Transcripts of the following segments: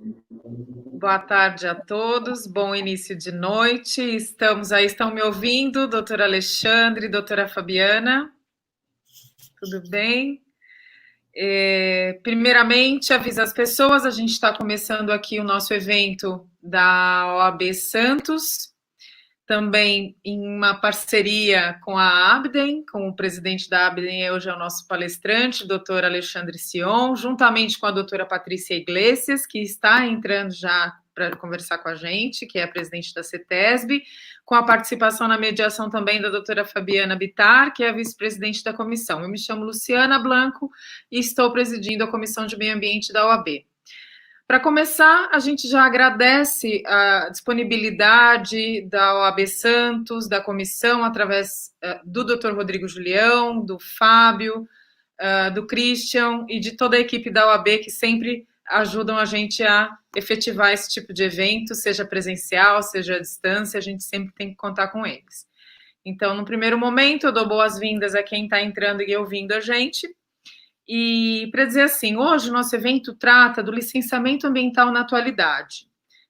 Boa tarde a todos, bom início de noite. Estão me ouvindo, doutor Alexandre, doutora Fabiana? Tudo bem? Primeiramente, aviso as pessoas, a gente está começando aqui o nosso evento da OAB Santos, também em uma parceria com a Abden, com o presidente da Abden, hoje é o nosso palestrante, doutor Alexandre Sion, juntamente com a doutora Patrícia Iglesias, que está entrando já para conversar com a gente, que é a presidente da CETESB, com a participação na mediação também da doutora Fabiana Bittar, que é a vice-presidente da comissão. Eu me chamo Luciana Blanco e estou presidindo a Comissão de Meio Ambiente da OAB. Para começar, a gente já agradece a disponibilidade da OAB Santos, da comissão, através do Dr. Rodrigo Julião, do Fábio, do Christian e de toda a equipe da OAB que sempre ajudam a gente a efetivar esse tipo de evento, seja presencial, seja à distância, a gente sempre tem que contar com eles. Então, no primeiro momento, eu dou boas-vindas a quem está entrando e ouvindo a gente. E para dizer assim, hoje o nosso evento trata do licenciamento ambiental na atualidade,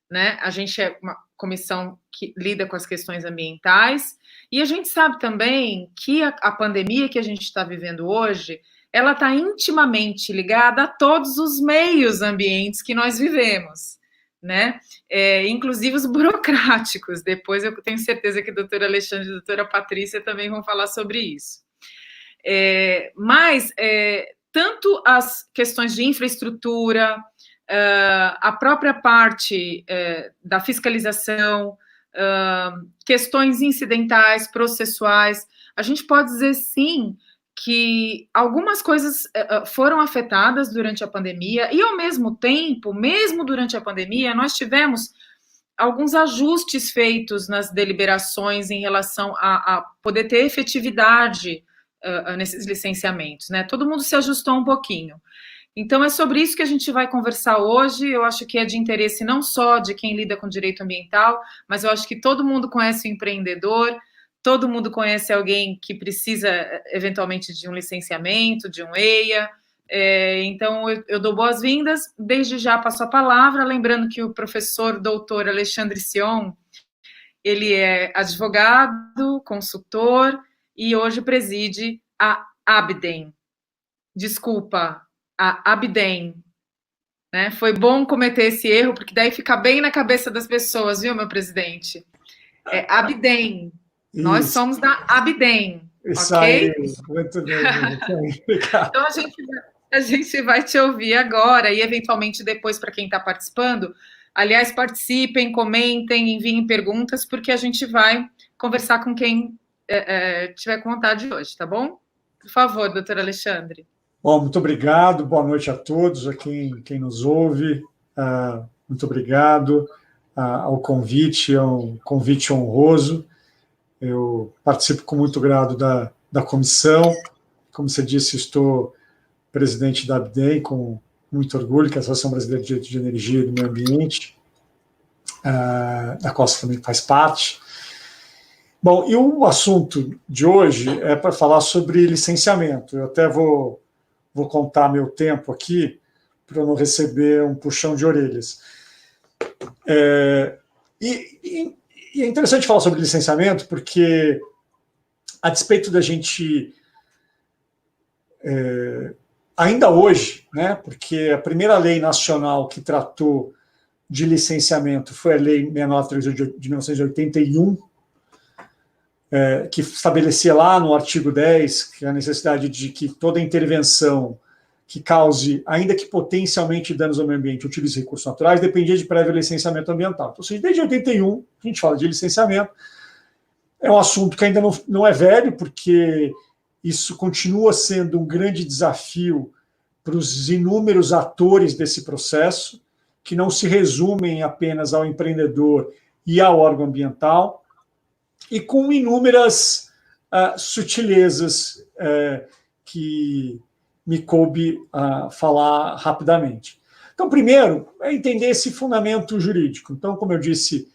né? A gente é uma comissão que lida com as questões ambientais e a gente sabe também que a pandemia que a gente está vivendo hoje, ela está intimamente ligada a todos os meios ambientes que nós vivemos, né? Inclusive os burocráticos. Depois eu tenho certeza que a doutora Alexandre e a doutora Patrícia também vão falar sobre isso. Mas tanto as questões de infraestrutura, a própria parte da fiscalização, questões incidentais, processuais, a gente pode dizer sim que algumas coisas foram afetadas durante a pandemia e, ao mesmo tempo, mesmo durante a pandemia, nós tivemos alguns ajustes feitos nas deliberações em relação a poder ter efetividade nesses licenciamentos, né? Todo mundo se ajustou um pouquinho. Então, é sobre isso que a gente vai conversar hoje. Eu acho que é de interesse não só de quem lida com direito ambiental, mas eu acho que todo mundo conhece o empreendedor, todo mundo conhece alguém que precisa, eventualmente, de um licenciamento, de um EIA. Então, eu dou boas-vindas. Desde já passo a palavra, lembrando que o professor doutor Alexandre Sion, ele é advogado, consultor, e hoje preside a Abden. Desculpa, a Abden. Né? Foi bom cometer esse erro, porque daí fica bem na cabeça das pessoas, viu, meu presidente? É Abden. Nós somos da Abden, Isso ok? Aí, muito bem. Então, a gente vai te ouvir agora e, eventualmente, depois, para quem está participando. Aliás, participem, comentem, enviem perguntas, porque a gente vai conversar com quem tiver com vontade hoje, tá bom? Por favor, doutor Alexandre. Bom, muito obrigado, boa noite a todos, a quem nos ouve. Muito obrigado ao convite, é um convite honroso. Eu participo com muito grado da comissão. Como você disse, estou presidente da ABDEM, com muito orgulho, que é a Associação Brasileira de Direito de Energia e do Meio Ambiente, da qual você também faz parte. Bom, e o assunto de hoje é para falar sobre licenciamento. Eu até vou contar meu tempo aqui, para eu não receber um puxão de orelhas. E é interessante falar sobre licenciamento, porque, a despeito da gente, ainda hoje, né, porque a primeira lei nacional que tratou de licenciamento foi a Lei 6938 de 1981, que estabelecia lá no artigo 10 que a necessidade de que toda intervenção que cause, ainda que potencialmente danos ao meio ambiente, utilize recursos naturais, dependia de prévio licenciamento ambiental. Então, seja, desde 81, a gente fala de licenciamento. É um assunto que ainda não é velho, porque isso continua sendo um grande desafio para os inúmeros atores desse processo, que não se resumem apenas ao empreendedor e ao órgão ambiental, e com inúmeras sutilezas que me coube falar rapidamente. Então, primeiro, é entender esse fundamento jurídico. Então, como eu disse,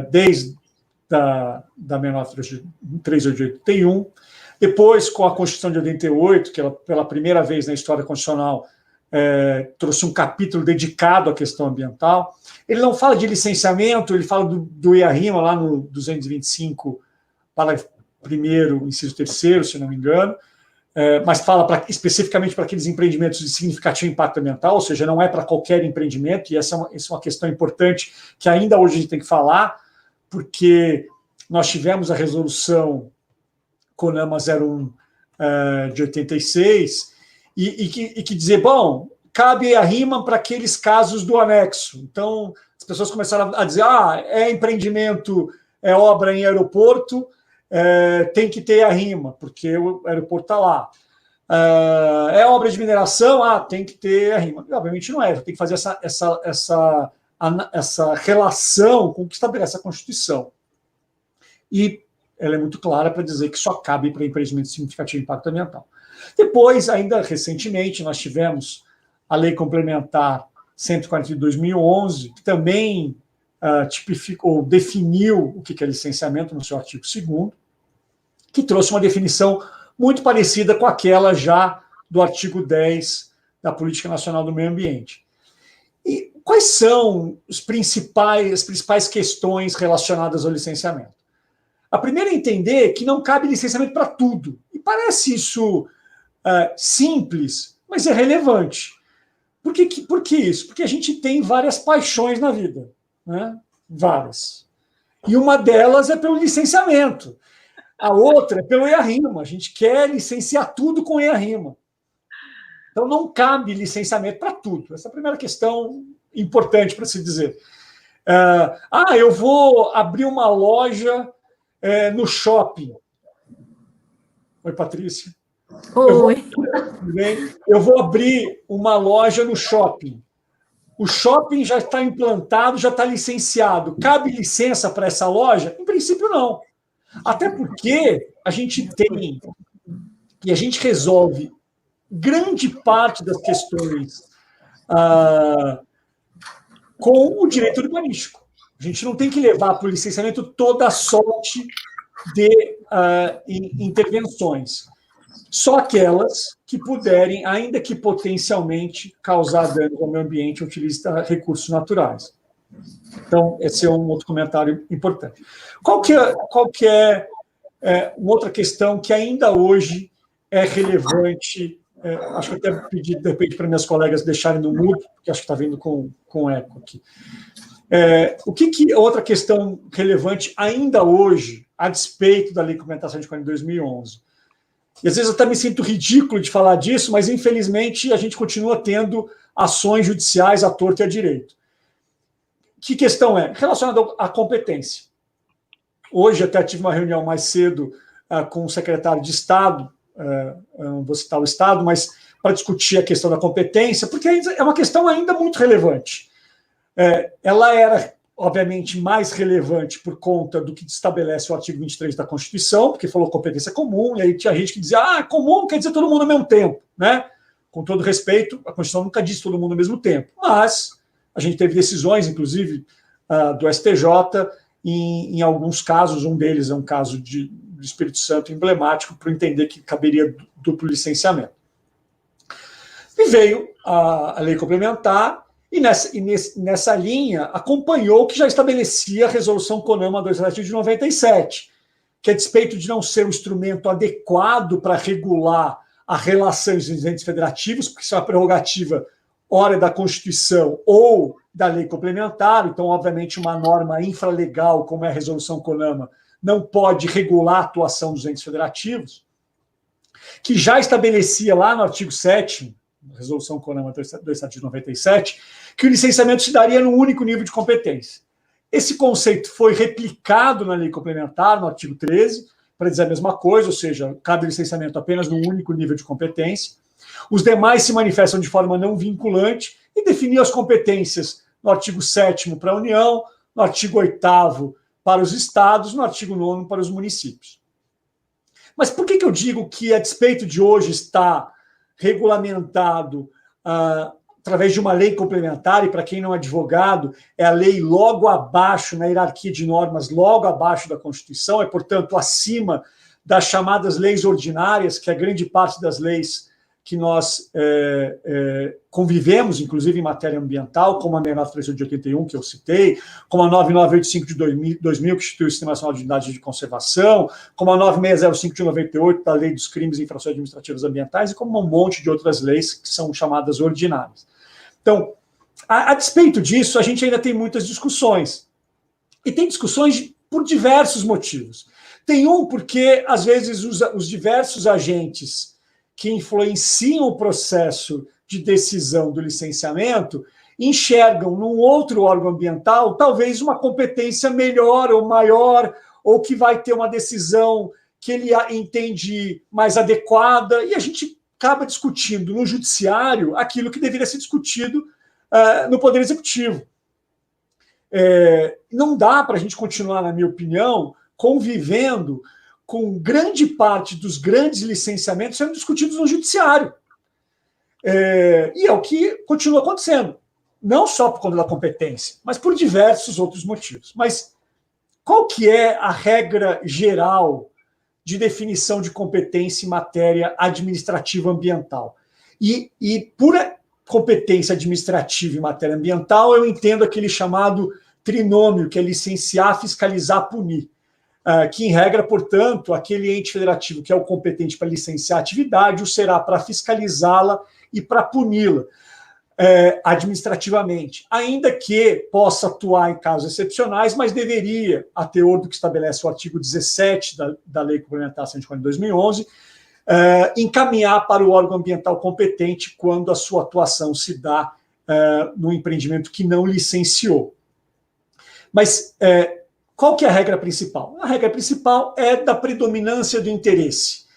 desde da 693881, depois, com a Constituição de 88, que ela, pela primeira vez na história constitucional, trouxe um capítulo dedicado à questão ambiental. Ele não fala de licenciamento, ele fala do EIA-RIMA, lá no 225, parágrafo 1º, inciso 3º, se não me engano, mas fala especificamente para aqueles empreendimentos de significativo impacto ambiental, ou seja, não é para qualquer empreendimento, e essa é uma questão importante que ainda hoje a gente tem que falar, porque nós tivemos a resolução CONAMA 01 de 86, e que dizer, bom, cabe a RIMA para aqueles casos do anexo. Então, as pessoas começaram a dizer, é empreendimento, é obra em aeroporto, tem que ter a RIMA, porque o aeroporto está lá. É obra de mineração, tem que ter a RIMA. Obviamente não é, tem que fazer essa relação com o que estabelece a Constituição. E ela é muito clara para dizer que só cabe para empreendimento de significativo impacto ambiental. Depois, ainda recentemente, nós tivemos a Lei Complementar 140 de 2011, que também tipificou, definiu o que é licenciamento no seu artigo 2º, que trouxe uma definição muito parecida com aquela já do artigo 10 da Política Nacional do Meio Ambiente. E quais são as principais questões relacionadas ao licenciamento? A primeira é entender que não cabe licenciamento para tudo. E parece isso simples, mas é relevante. Por que isso? Porque a gente tem várias paixões na vida, né? Várias. E uma delas é pelo licenciamento. A outra é pelo EIA-RIMA. A gente quer licenciar tudo com EIA-RIMA. Então, não cabe licenciamento para tudo. Essa é a primeira questão importante para se dizer. Eu vou abrir uma loja no shopping. Oi, Patrícia. Oi. Eu vou abrir uma loja no shopping. O shopping já está implantado, já está licenciado. Cabe licença para essa loja? Em princípio, não. Até porque a gente tem e a gente resolve grande parte das questões com o direito urbanístico. A gente não tem que levar para o licenciamento toda a sorte de intervenções. Só aquelas que puderem, ainda que potencialmente, causar danos ao meio ambiente, utilizar recursos naturais. Então, esse é um outro comentário importante. Qual que é uma outra questão que ainda hoje é relevante? Acho que até pedi, de repente, para minhas colegas deixarem no mudo, porque acho que está vindo com eco aqui. O que é outra questão relevante ainda hoje, a despeito da Lei Complementar 140 de 2011? E às vezes eu até me sinto ridículo de falar disso, mas infelizmente a gente continua tendo ações judiciais à torto e à direito. Que questão é? Relacionada à competência. Hoje até tive uma reunião mais cedo com o secretário de Estado, não vou citar o Estado, mas para discutir a questão da competência, porque é uma questão ainda muito relevante. Ela era, obviamente, mais relevante por conta do que estabelece o artigo 23 da Constituição, porque falou competência comum, e aí tinha gente que dizia, comum quer dizer todo mundo ao mesmo tempo, né? Com todo respeito, a Constituição nunca diz todo mundo ao mesmo tempo, mas a gente teve decisões, inclusive, do STJ, em alguns casos, um deles é um caso do Espírito Santo emblemático, para entender que caberia duplo licenciamento. E veio a lei complementar, e nessa linha acompanhou o que já estabelecia a resolução CONAMA 2 de 97, que a despeito de não ser um instrumento adequado para regular a relação entre os entes federativos, porque isso é uma prerrogativa ora da Constituição ou da lei complementar, então, obviamente, uma norma infralegal, como é a resolução CONAMA, não pode regular a atuação dos entes federativos, que já estabelecia lá no artigo 7º, resolução CONAMA 2 de 97, que o licenciamento se daria num único nível de competência. Esse conceito foi replicado na lei complementar, no artigo 13, para dizer a mesma coisa, ou seja, cabe licenciamento apenas num único nível de competência. Os demais se manifestam de forma não vinculante e definiu as competências no artigo 7º para a União, no artigo 8º para os estados, no artigo 9º para os municípios. Mas por que eu digo que, a despeito de hoje estar regulamentado através de uma lei complementar, e para quem não é advogado, é a lei logo abaixo, na hierarquia de normas, logo abaixo da Constituição, é, portanto, acima das chamadas leis ordinárias, que é a grande parte das leis que nós convivemos, inclusive em matéria ambiental, como a 6938 de 81, que eu citei, como a 9985 de 2000, que instituiu o Sistema Nacional de Unidades de Conservação, como a 9605 de 98, da Lei dos Crimes e Infrações Administrativas Ambientais, e como um monte de outras leis que são chamadas ordinárias. Então, a despeito disso, a gente ainda tem muitas discussões. E tem discussões por diversos motivos. Tem porque, às vezes, os diversos agentes que influenciam o processo de decisão do licenciamento enxergam num outro órgão ambiental talvez uma competência melhor ou maior, ou que vai ter uma decisão que ele entende mais adequada, e a gente acaba discutindo no judiciário aquilo que deveria ser discutido no Poder Executivo. Não dá para a gente continuar, na minha opinião, convivendo com grande parte dos grandes licenciamentos sendo discutidos no judiciário. E é o que continua acontecendo. Não só por conta da competência, mas por diversos outros motivos. Mas qual que é a regra geral de definição de competência em matéria administrativa ambiental? E por competência administrativa em matéria ambiental, eu entendo aquele chamado trinômio, que é licenciar, fiscalizar, punir. Que, em regra, portanto, aquele ente federativo que é o competente para licenciar a atividade o será para fiscalizá-la e para puni-la administrativamente, ainda que possa atuar em casos excepcionais, mas deveria, a teor do que estabelece o artigo 17 da Lei Complementar 140 de 2011, encaminhar para o órgão ambiental competente quando a sua atuação se dá no empreendimento que não licenciou. Mas qual que é a regra principal? A regra principal é da predominância do interesse,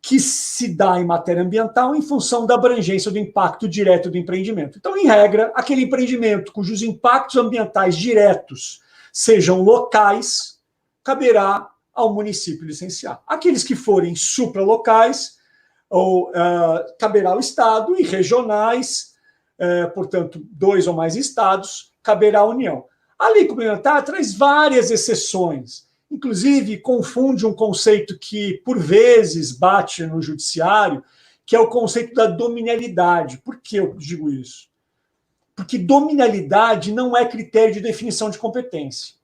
que se dá em matéria ambiental em função da abrangência do impacto direto do empreendimento. Então, em regra, aquele empreendimento cujos impactos ambientais diretos sejam locais, caberá ao município licenciar. Aqueles que forem supralocais, caberá ao Estado, e regionais, portanto, 2 ou mais estados, caberá à União. A lei complementar traz várias exceções, inclusive confunde um conceito que, por vezes, bate no judiciário, que é o conceito da dominialidade. Por que eu digo isso? Porque dominialidade não é critério de definição de competência.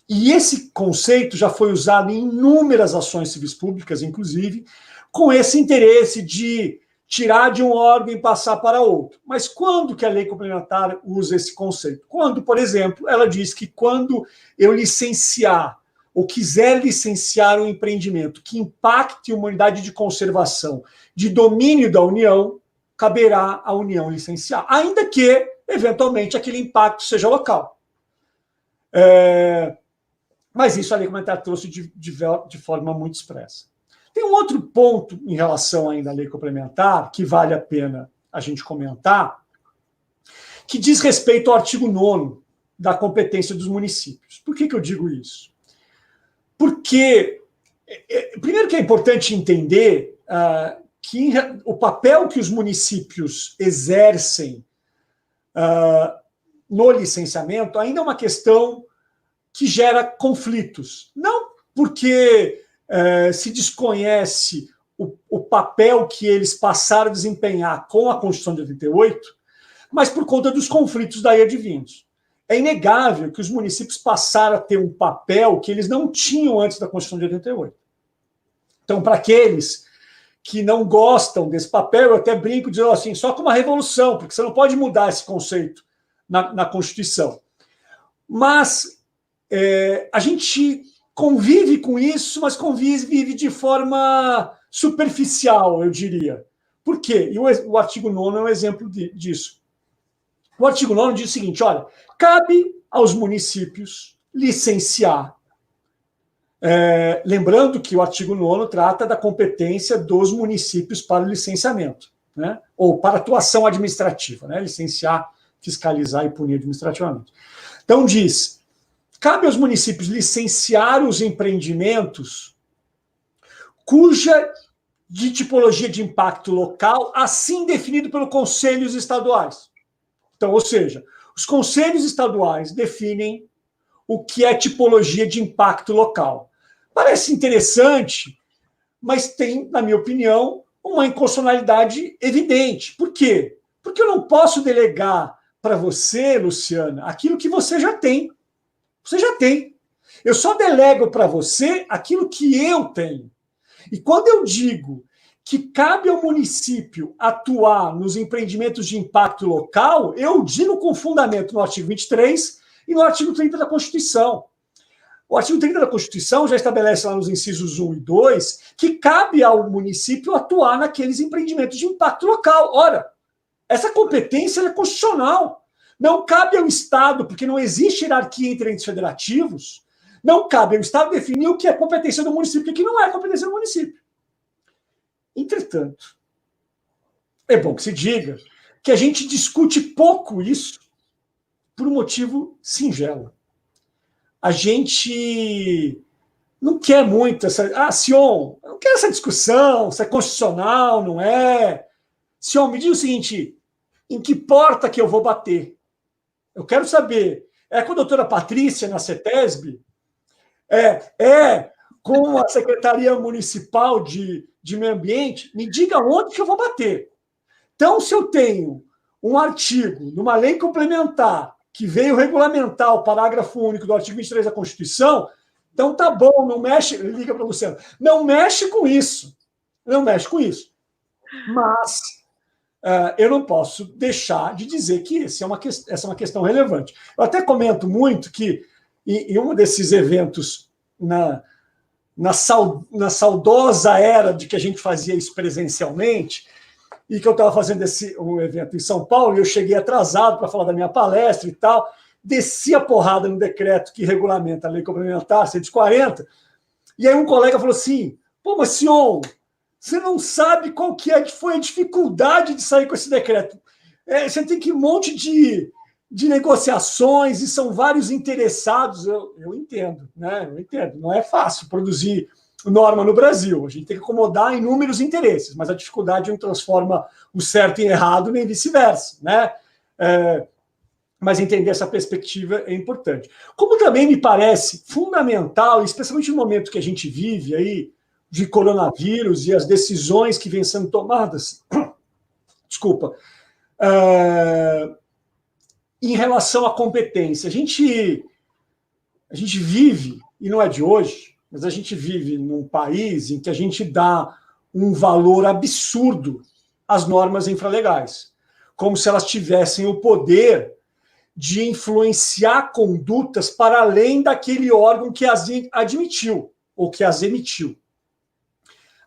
E esse conceito já foi usado em inúmeras ações civis públicas, inclusive, com esse interesse de tirar de um órgão e passar para outro. Mas quando que a lei complementar usa esse conceito? Quando, por exemplo, ela diz que quando eu licenciar ou quiser licenciar um empreendimento que impacte uma unidade de conservação de domínio da União, caberá à União licenciar, ainda que, eventualmente, aquele impacto seja local. Mas isso a lei complementar trouxe de forma muito expressa. Tem um outro ponto em relação ainda à lei complementar, que vale a pena a gente comentar, que diz respeito ao artigo 9º da competência dos municípios. Por que eu digo isso? Porque, primeiro que é importante entender que o papel que os municípios exercem no licenciamento ainda é uma questão que gera conflitos. Não porque se desconhece o papel que eles passaram a desempenhar com a Constituição de 88, mas por conta dos conflitos daí advindos. É inegável que os municípios passaram a ter um papel que eles não tinham antes da Constituição de 88. Então, para aqueles que não gostam desse papel, eu até brinco dizendo assim, só com uma revolução, porque você não pode mudar esse conceito na Constituição. Mas a gente convive com isso, mas convive de forma superficial, eu diria. Por quê? E o artigo 9º é um exemplo disso. O artigo 9º diz o seguinte, olha, cabe aos municípios licenciar. Lembrando que o artigo 9º trata da competência dos municípios para o licenciamento, né? Ou para atuação administrativa, né? Licenciar, fiscalizar e punir administrativamente. Então diz, cabe aos municípios licenciar os empreendimentos cuja de tipologia de impacto local, assim definido pelos conselhos estaduais. Então, ou seja, os conselhos estaduais definem o que é tipologia de impacto local. Parece interessante, mas tem, na minha opinião, uma inconstitucionalidade evidente. Por quê? Porque eu não posso delegar para você, Luciana, aquilo que você já tem. Você já tem. Eu só delego para você aquilo que eu tenho. E quando eu digo que cabe ao município atuar nos empreendimentos de impacto local, eu digo com fundamento no artigo 23 e no artigo 30 da Constituição. O artigo 30 da Constituição já estabelece lá nos incisos 1 e 2 que cabe ao município atuar naqueles empreendimentos de impacto local. Ora, essa competência é constitucional. Não cabe ao Estado, porque não existe hierarquia entre entes federativos, não cabe ao Estado definir o que é competência do município, porque não é competência do município. Entretanto, é bom que se diga que a gente discute pouco isso por um motivo singelo. A gente não quer muito essa... Sion, eu não quero essa discussão, se é constitucional, não é. Sion, me diz o seguinte, em que porta que eu vou bater? Eu quero saber, é com a doutora Patrícia na CETESB? Com a Secretaria Municipal de Meio Ambiente? Me diga onde que eu vou bater. Então, se eu tenho um artigo numa lei complementar que veio regulamentar o parágrafo único do artigo 23 da Constituição, então tá bom, não mexe, liga para o Luciano, não mexe com isso. Não mexe com isso. Mas eu não posso deixar de dizer que essa é uma questão relevante. Eu até comento muito que em um desses eventos, na saudosa era de que a gente fazia isso presencialmente, e que eu estava fazendo um evento em São Paulo, e eu cheguei atrasado para falar da minha palestra e tal, desci a porrada no decreto que regulamenta a lei complementar 140, e aí um colega falou assim, pô, mas Sion, você não sabe qual que foi a dificuldade de sair com esse decreto. Você tem que um monte de negociações e são vários interessados. Eu entendo, né? Eu entendo. Não é fácil produzir norma no Brasil. A gente tem que acomodar inúmeros interesses, mas a dificuldade não transforma o certo em errado, nem vice-versa, né? Mas entender essa perspectiva é importante. Como também me parece fundamental, especialmente no momento que a gente vive aí, de coronavírus e as decisões que vêm sendo tomadas, desculpa, em relação à competência. A gente vive, e não é de hoje, mas a gente vive num país em que a gente dá um valor absurdo às normas infralegais, como se elas tivessem o poder de influenciar condutas para além daquele órgão que as admitiu ou que as emitiu.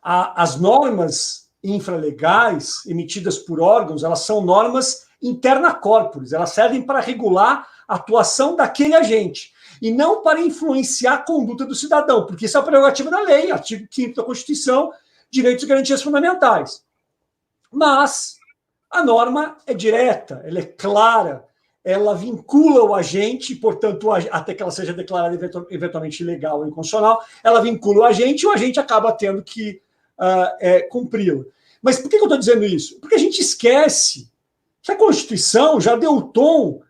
As normas infralegais emitidas por órgãos, elas são normas interna corporis, elas servem para regular a atuação daquele agente e não para influenciar a conduta do cidadão, porque isso é a prerrogativa da lei, artigo 5º da Constituição, direitos e garantias fundamentais. Mas a norma é direta, ela é clara, ela vincula o agente, portanto, até que ela seja declarada eventualmente ilegal ou inconstitucional, ela vincula o agente e o agente acaba tendo que cumpri-la. Mas por que eu estou dizendo isso? Porque a gente esquece que a Constituição já deu o tom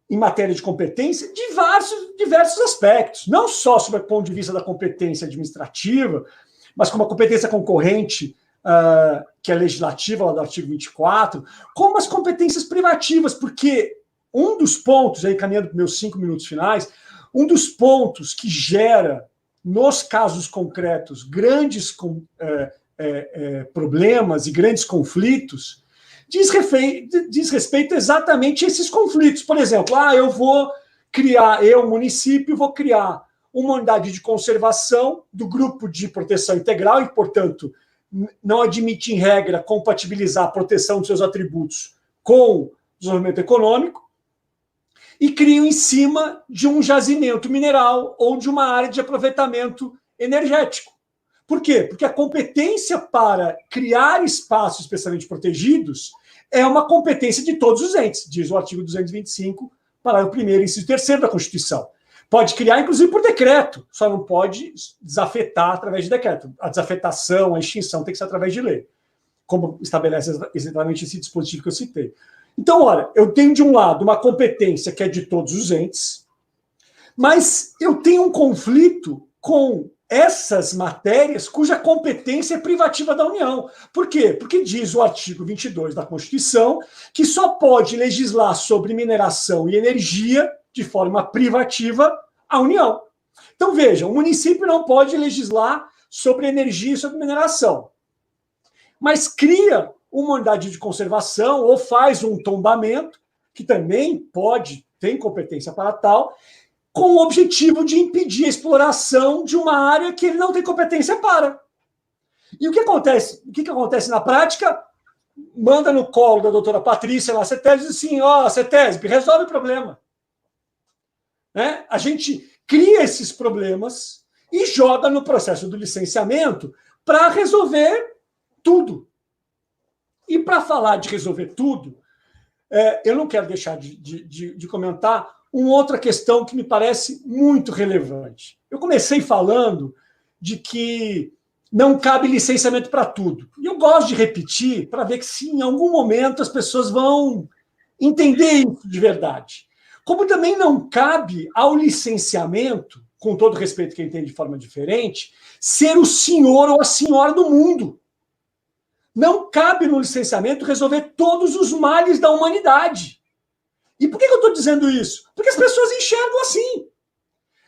em matéria de competência de diversos aspectos, não só sob o ponto de vista da competência administrativa, mas como a competência concorrente, que é legislativa, lá do artigo 24, como as competências privativas, porque um dos pontos, aí caminhando para meus 5 minutos finais, um dos pontos que gera, nos casos concretos, grandes problemas e grandes conflitos, diz respeito exatamente a esses conflitos. Por exemplo, município, vou criar uma unidade de conservação do grupo de proteção integral e, portanto, não admite, em regra, compatibilizar a proteção dos seus atributos com o desenvolvimento econômico, e crio em cima de um jazimento mineral ou de uma área de aproveitamento energético. Por quê? Porque a competência para criar espaços especialmente protegidos é uma competência de todos os entes, diz o artigo 225, parágrafo 1º, inciso 3º da Constituição. Pode criar, inclusive, por decreto, só não pode desafetar através de decreto. A desafetação, a extinção tem que ser através de lei, como estabelece exatamente esse dispositivo que eu citei. Então, olha, eu tenho, de um lado, uma competência que é de todos os entes, mas eu tenho um conflito com essas matérias cuja competência é privativa da União. Por quê? Porque diz o artigo 22 da Constituição que só pode legislar sobre mineração e energia de forma privativa a União. Então, veja, o município não pode legislar sobre energia e sobre mineração, mas cria uma unidade de conservação ou faz um tombamento, que também tem competência para tal, com o objetivo de impedir a exploração de uma área que ele não tem competência para. E o que acontece? O que acontece na prática? Manda no colo da doutora Patrícia lá, a CETESB, e diz assim, CETESB, resolve o problema. Né? A gente cria esses problemas e joga no processo do licenciamento para resolver tudo. E para falar de resolver tudo, eu não quero deixar de comentar uma outra questão que me parece muito relevante. Eu comecei falando de que não cabe licenciamento para tudo. E eu gosto de repetir para ver que, se em algum momento as pessoas vão entender isso de verdade. Como também não cabe ao licenciamento, com todo respeito a quem entende de forma diferente, ser o senhor ou a senhora do mundo. Não cabe no licenciamento resolver todos os males da humanidade. E por que eu estou dizendo isso? Porque as pessoas enxergam assim.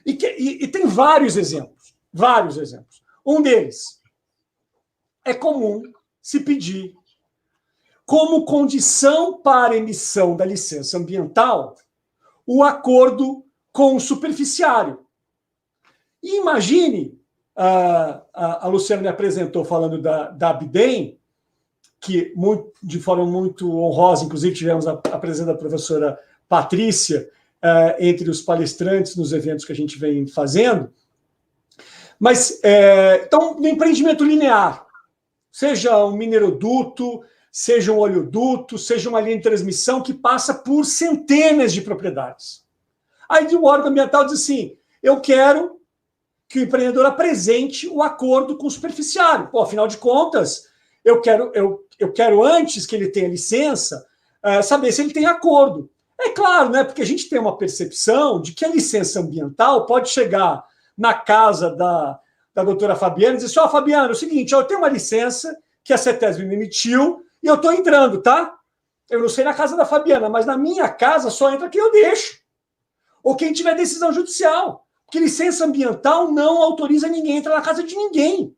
E tem vários exemplos. Vários exemplos. Um deles, é comum se pedir, como condição para a emissão da licença ambiental, o acordo com o superficiário. E imagine, a Luciana me apresentou falando da Abdem, que de forma muito honrosa, inclusive tivemos a presença da professora Patrícia entre os palestrantes nos eventos que a gente vem fazendo. Mas, então, no empreendimento linear, seja um mineroduto, seja um oleoduto, seja uma linha de transmissão que passa por centenas de propriedades. Aí o órgão ambiental diz assim, eu quero que o empreendedor apresente o acordo com o superficiário. Pô, afinal de contas, eu quero antes que ele tenha licença, saber se ele tem acordo. É claro, né, porque a gente tem uma percepção de que a licença ambiental pode chegar na casa da doutora Fabiana e dizer assim, Fabiana, é o seguinte, eu tenho uma licença que a CETESB me emitiu e eu estou entrando, tá? Eu não sei na casa da Fabiana, mas na minha casa só entra quem eu deixo. Ou quem tiver decisão judicial. Porque licença ambiental não autoriza ninguém a entrar na casa de ninguém.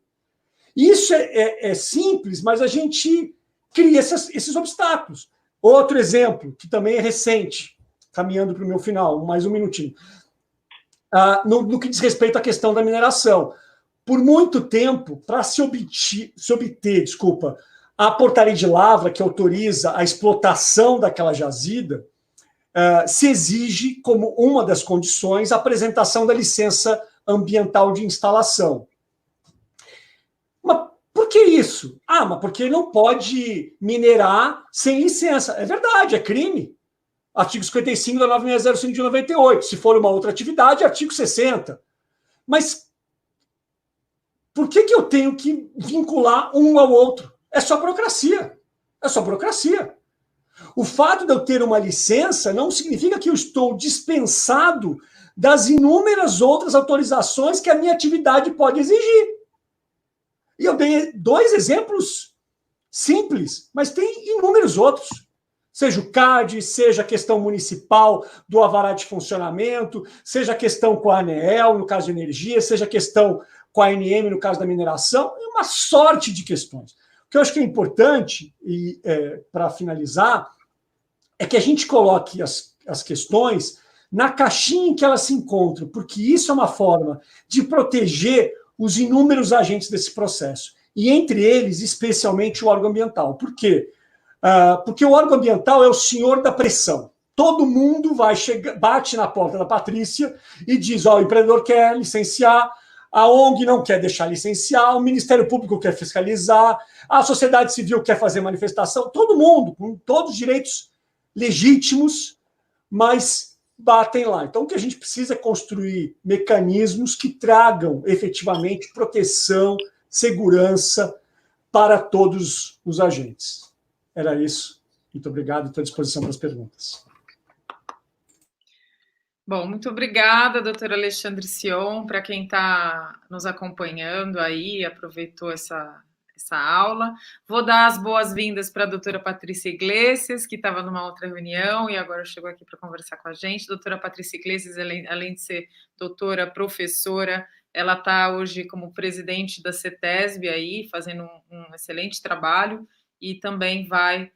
Isso é simples, mas a gente cria esses obstáculos. Outro exemplo, que também é recente, caminhando para o meu final, mais um minutinho. No que diz respeito à questão da mineração. Por muito tempo, para se obter, a portaria de lavra que autoriza a explotação daquela jazida, se exige, como uma das condições, a apresentação da licença ambiental de instalação. Mas por que isso? Mas porque não pode minerar sem licença. É verdade, é crime. Artigo 55 da 9605 de 98. Se for uma outra atividade, artigo 60. Mas por que eu tenho que vincular um ao outro? É só burocracia. É só burocracia. O fato de eu ter uma licença não significa que eu estou dispensado das inúmeras outras autorizações que a minha atividade pode exigir. E eu dei 2 exemplos simples, mas tem inúmeros outros. Seja o CAD, seja a questão municipal do alvará de funcionamento, seja a questão com a ANEEL, no caso de energia, seja a questão com a ANM, no caso da mineração, e uma sorte de questões. O que eu acho que é importante, e para finalizar, é que a gente coloque as questões na caixinha em que elas se encontram, porque isso é uma forma de proteger os inúmeros agentes desse processo, e entre eles, especialmente o órgão ambiental. Por quê? Porque o órgão ambiental é o senhor da pressão. Todo mundo bate na porta da Patrícia e diz, o empreendedor quer licenciar, a ONG não quer deixar licenciar, o Ministério Público quer fiscalizar, a sociedade civil quer fazer manifestação, todo mundo, com todos os direitos legítimos, mas batem lá. Então, o que a gente precisa é construir mecanismos que tragam efetivamente proteção, segurança para todos os agentes. Era isso. Muito obrigado, estou à disposição para as perguntas. Bom, muito obrigada, doutor Alexandre Sion, para quem está nos acompanhando aí, aproveitou essa aula. Vou dar as boas-vindas para a doutora Patrícia Iglesias, que estava numa outra reunião e agora chegou aqui para conversar com a gente. Doutora Patrícia Iglesias, além de ser doutora, professora, ela está hoje como presidente da CETESB aí, fazendo um excelente trabalho e também vai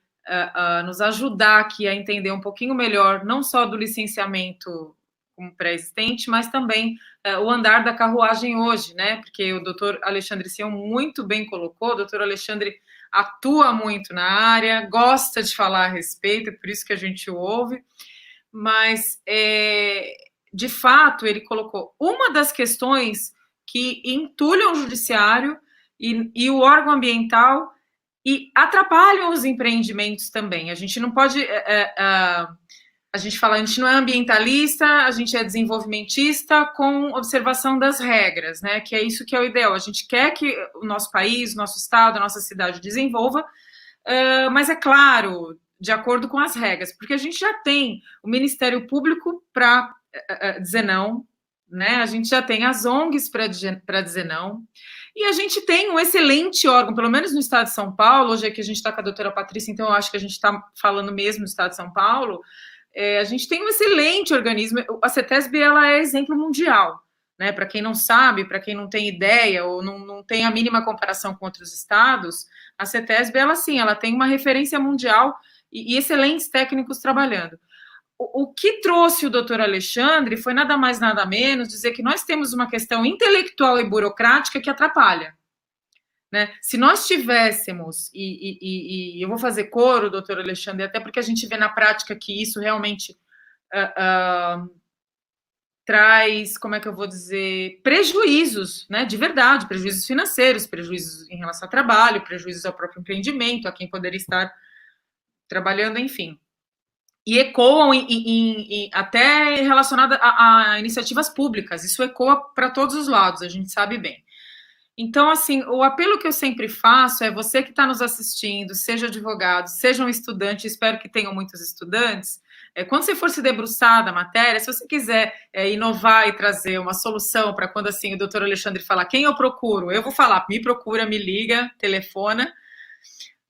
nos ajudar aqui a entender um pouquinho melhor, não só do licenciamento como pré-existente, mas também o andar da carruagem hoje, né? Porque o doutor Alexandre Sion muito bem colocou, o doutor Alexandre atua muito na área, gosta de falar a respeito, é por isso que a gente ouve, mas, de fato, ele colocou uma das questões que entulham o judiciário e o órgão ambiental e atrapalham os empreendimentos também. A gente não pode... a gente fala, a gente não é ambientalista, a gente é desenvolvimentista com observação das regras, né? Que é isso que é o ideal. A gente quer que o nosso país, o nosso estado, a nossa cidade desenvolva, mas é claro, de acordo com as regras, porque a gente já tem o Ministério Público para dizer não, né? A gente já tem as ONGs para dizer não, e a gente tem um excelente órgão, pelo menos no estado de São Paulo, hoje aqui a gente está com a doutora Patrícia, então eu acho que a gente está falando mesmo no estado de São Paulo. A gente tem um excelente organismo, a CETESB ela é exemplo mundial, né? Para quem não sabe, para quem não tem ideia ou não tem a mínima comparação com outros estados, a CETESB ela tem uma referência mundial e excelentes técnicos trabalhando. O que trouxe o doutor Alexandre foi nada mais, nada menos dizer que nós temos uma questão intelectual e burocrática que atrapalha. Né? Se nós tivéssemos, e eu vou fazer coro, doutor Alexandre, até porque a gente vê na prática que isso realmente traz, como é que eu vou dizer, prejuízos, né, de verdade, prejuízos financeiros, prejuízos em relação ao trabalho, prejuízos ao próprio empreendimento, a quem poderia estar trabalhando, enfim. E ecoam até relacionado a iniciativas públicas, isso ecoa para todos os lados, a gente sabe bem. Então, assim, o apelo que eu sempre faço é você que está nos assistindo, seja advogado, seja um estudante, espero que tenham muitos estudantes, quando você for se debruçar da matéria, se você quiser inovar e trazer uma solução para quando, assim, o doutor Alexandre falar quem eu procuro, eu vou falar, me procura, me liga, telefona,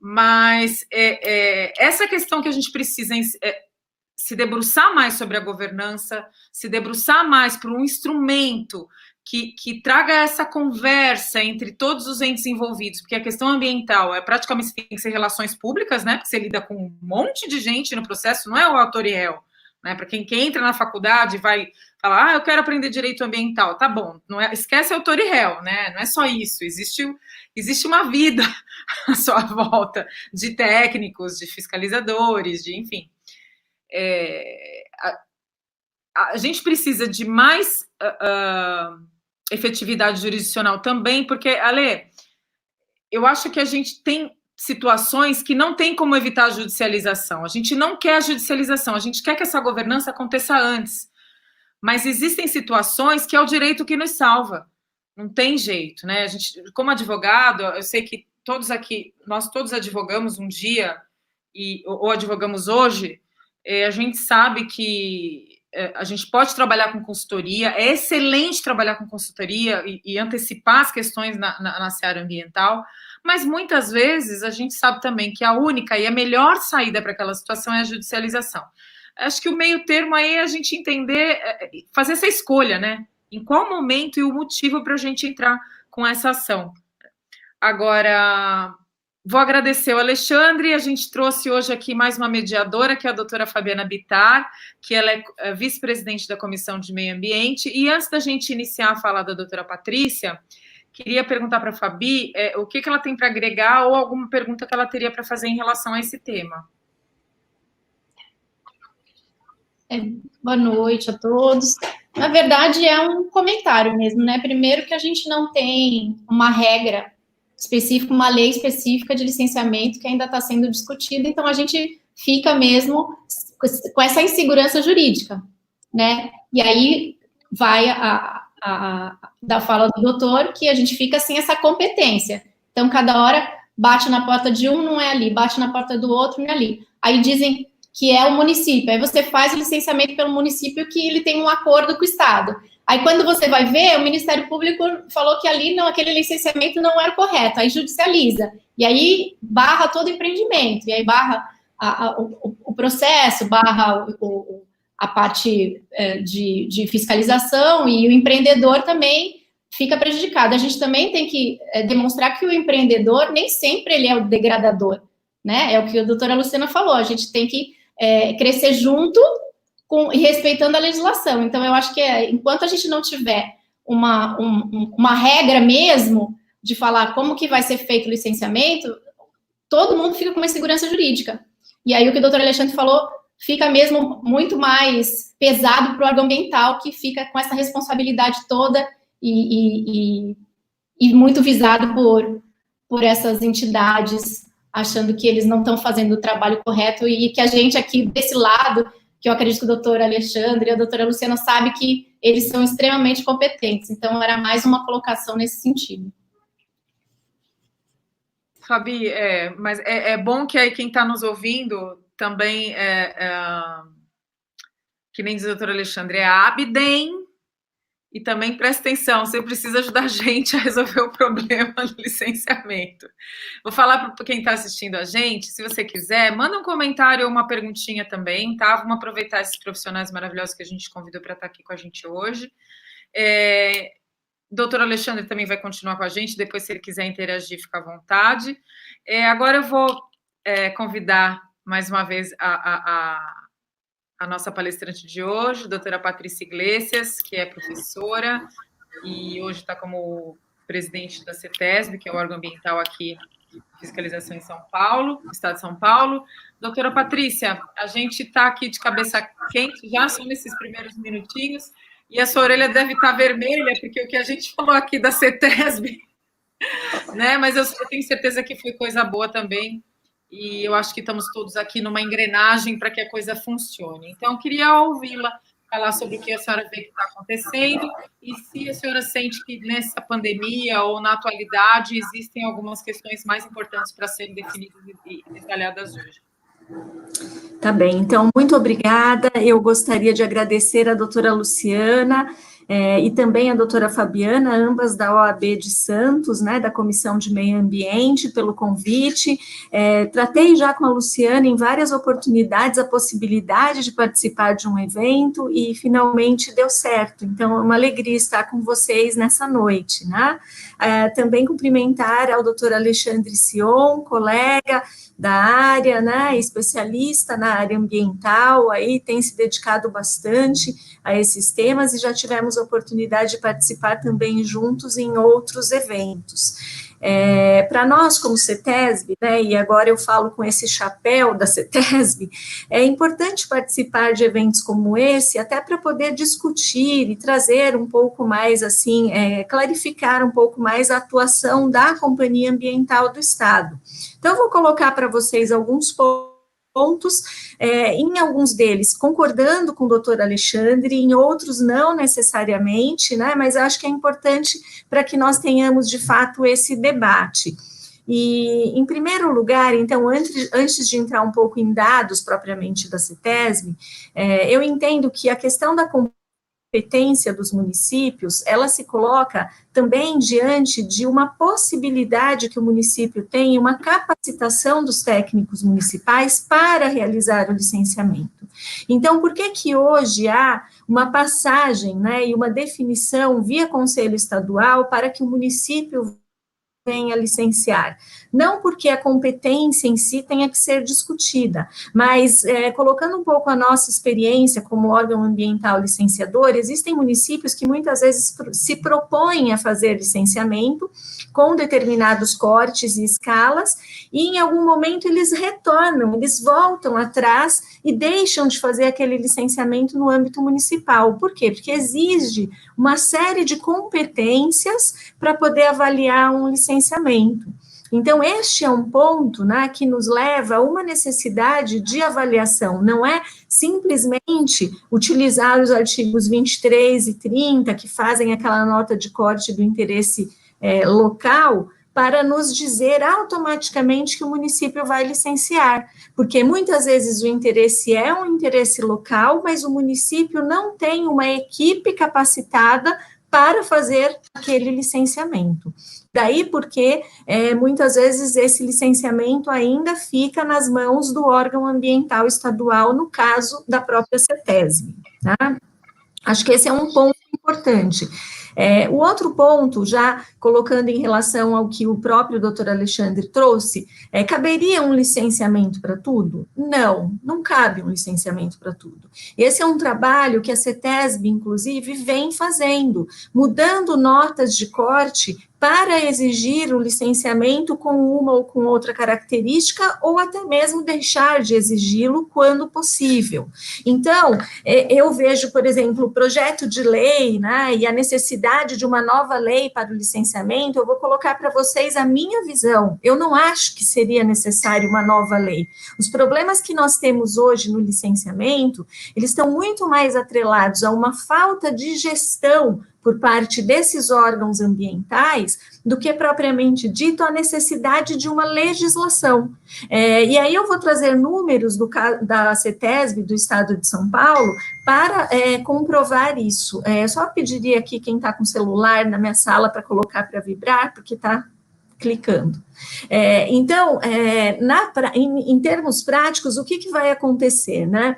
mas essa questão que a gente precisa se debruçar mais sobre a governança, se debruçar mais para um instrumento que traga essa conversa entre todos os entes envolvidos, porque a questão ambiental praticamente tem que ser relações públicas, né? Porque você lida com um monte de gente no processo, não é o autor e réu, né? Para quem entra na faculdade vai falar, eu quero aprender direito ambiental, tá bom, não é, esquece autor e réu, né? Não é só isso, existe uma vida à sua volta de técnicos, de fiscalizadores, de enfim. A gente precisa de mais efetividade jurisdicional também, porque, Ale, eu acho que a gente tem situações que não tem como evitar a judicialização. A gente não quer a judicialização, a gente quer que essa governança aconteça antes. Mas existem situações que é o direito que nos salva. Não tem jeito, né? A gente, como advogado, eu sei que todos aqui, nós todos advogamos um dia, ou advogamos hoje, a gente sabe que a gente pode trabalhar com consultoria, é excelente trabalhar com consultoria e antecipar as questões na seara ambiental, mas muitas vezes a gente sabe também que a única e a melhor saída para aquela situação é a judicialização. Acho que o meio termo aí é a gente entender, fazer essa escolha, né? Em qual momento e o motivo para a gente entrar com essa ação. Agora, vou agradecer ao Alexandre, a gente trouxe hoje aqui mais uma mediadora, que é a doutora Fabiana Bittar, que ela é vice-presidente da Comissão de Meio Ambiente, e antes da gente iniciar a falar da doutora Patrícia, queria perguntar para a Fabi o que ela tem para agregar ou alguma pergunta que ela teria para fazer em relação a esse tema. Boa noite a todos. Na verdade, é um comentário mesmo, né? Primeiro que a gente não tem uma regra específica, uma lei específica de licenciamento que ainda está sendo discutida, então a gente fica mesmo com essa insegurança jurídica, né? E aí vai da fala do doutor que a gente fica sem essa competência. Então, cada hora bate na porta de um, não é ali, bate na porta do outro, não é ali. Aí dizem, que é o município. Aí você faz o licenciamento pelo município que ele tem um acordo com o Estado. Aí, quando você vai ver, o Ministério Público falou que ali não, aquele licenciamento não era correto, aí judicializa. E aí barra todo o empreendimento, e aí barra o processo, barra a parte de fiscalização, e o empreendedor também fica prejudicado. A gente também tem que demonstrar que o empreendedor nem sempre ele é o degradador, né? É o que a doutora Luciana falou, a gente tem que crescer junto e respeitando a legislação. Então, eu acho que enquanto a gente não tiver uma regra mesmo de falar como que vai ser feito o licenciamento, todo mundo fica com uma insegurança jurídica. E aí, o que o doutor Alexandre falou, fica mesmo muito mais pesado para o órgão ambiental, que fica com essa responsabilidade toda e muito visado por essas entidades, achando que eles não estão fazendo o trabalho correto, e que a gente aqui, desse lado, que eu acredito que o doutor Alexandre e a doutora Luciana sabem que eles são extremamente competentes. Então, era mais uma colocação nesse sentido. Fabi, mas é bom que aí quem está nos ouvindo também, que nem diz o doutor Alexandre, é a Abdem, e também presta atenção, você precisa ajudar a gente a resolver o problema do licenciamento. Vou falar para quem está assistindo a gente, se você quiser, manda um comentário ou uma perguntinha também, tá? Vamos aproveitar esses profissionais maravilhosos que a gente convidou para estar aqui com a gente hoje. Doutor Alexandre também vai continuar com a gente, depois se ele quiser interagir, fica à vontade. Agora eu vou convidar mais uma vez a nossa palestrante de hoje, a doutora Patrícia Iglesias, que é professora e hoje está como presidente da CETESB, que é o órgão ambiental aqui de fiscalização em São Paulo, Estado de São Paulo. Doutora Patrícia, a gente está aqui de cabeça quente já, só nesses primeiros minutinhos, e a sua orelha deve estar vermelha, porque o que a gente falou aqui da CETESB, né? Mas eu tenho certeza que foi coisa boa também, e eu acho que estamos todos aqui numa engrenagem para que a coisa funcione. Então, eu queria ouvi-la falar sobre o que a senhora vê que está acontecendo e se a senhora sente que nessa pandemia ou na atualidade existem algumas questões mais importantes para serem definidas e detalhadas hoje. Tá bem, então, muito obrigada. Eu gostaria de agradecer a doutora Luciana e também a doutora Fabiana, ambas da OAB de Santos, né, da Comissão de Meio Ambiente, pelo convite. Tratei já com a Luciana em várias oportunidades a possibilidade de participar de um evento e finalmente deu certo. Então, é uma alegria estar com vocês nessa noite, né? Também cumprimentar ao doutor Alexandre Sion, colega da área, né, especialista na área ambiental, aí tem se dedicado bastante a esses temas e já tivemos a oportunidade de participar também juntos em outros eventos. Para nós, como CETESB, né, e agora eu falo com esse chapéu da CETESB, é importante participar de eventos como esse, até para poder discutir e trazer um pouco mais, assim, clarificar um pouco mais a atuação da Companhia Ambiental do Estado. Então, eu vou colocar para vocês alguns pontos, em alguns deles concordando com o doutor Alexandre, em outros não necessariamente, né, mas acho que é importante para que nós tenhamos, de fato, esse debate. E, em primeiro lugar, então, antes de entrar um pouco em dados propriamente da CETESB, eu entendo que a questão da competência dos municípios, ela se coloca também diante de uma possibilidade que o município tem, uma capacitação dos técnicos municipais para realizar o licenciamento. Então, por que hoje há uma passagem, né, e uma definição via Conselho Estadual para que o município venha licenciar? Não porque a competência em si tenha que ser discutida, mas colocando um pouco a nossa experiência como órgão ambiental licenciador, existem municípios que muitas vezes se propõem a fazer licenciamento com determinados cortes e escalas, e em algum momento eles retornam, eles voltam atrás e deixam de fazer aquele licenciamento no âmbito municipal. Por quê? Porque exige uma série de competências para poder avaliar um licenciamento. Então, este é um ponto, né, que nos leva a uma necessidade de avaliação, não é simplesmente utilizar os artigos 23 e 30, que fazem aquela nota de corte do interesse local, para nos dizer automaticamente que o município vai licenciar, porque muitas vezes o interesse é um interesse local, mas o município não tem uma equipe capacitada para fazer aquele licenciamento. Daí porque, muitas vezes, esse licenciamento ainda fica nas mãos do órgão ambiental estadual, no caso da própria CETESB, tá? Acho que esse é um ponto importante. O outro ponto, já colocando em relação ao que o próprio doutor Alexandre trouxe, caberia um licenciamento para tudo? Não, não cabe um licenciamento para tudo. Esse é um trabalho que a CETESB, inclusive, vem fazendo, mudando notas de corte para exigir o licenciamento com uma ou com outra característica, ou até mesmo deixar de exigi-lo quando possível. Então, eu vejo, por exemplo, o projeto de lei, né, e a necessidade de uma nova lei para o licenciamento. Eu vou colocar para vocês a minha visão. Eu não acho que seria necessário uma nova lei. Os problemas que nós temos hoje no licenciamento, eles estão muito mais atrelados a uma falta de gestão por parte desses órgãos ambientais, do que propriamente dito a necessidade de uma legislação. E aí eu vou trazer números da CETESB, do Estado de São Paulo, para comprovar isso. Só pediria aqui quem está com celular na minha sala para colocar para vibrar, porque está clicando. Então, em termos práticos, o que vai acontecer, né?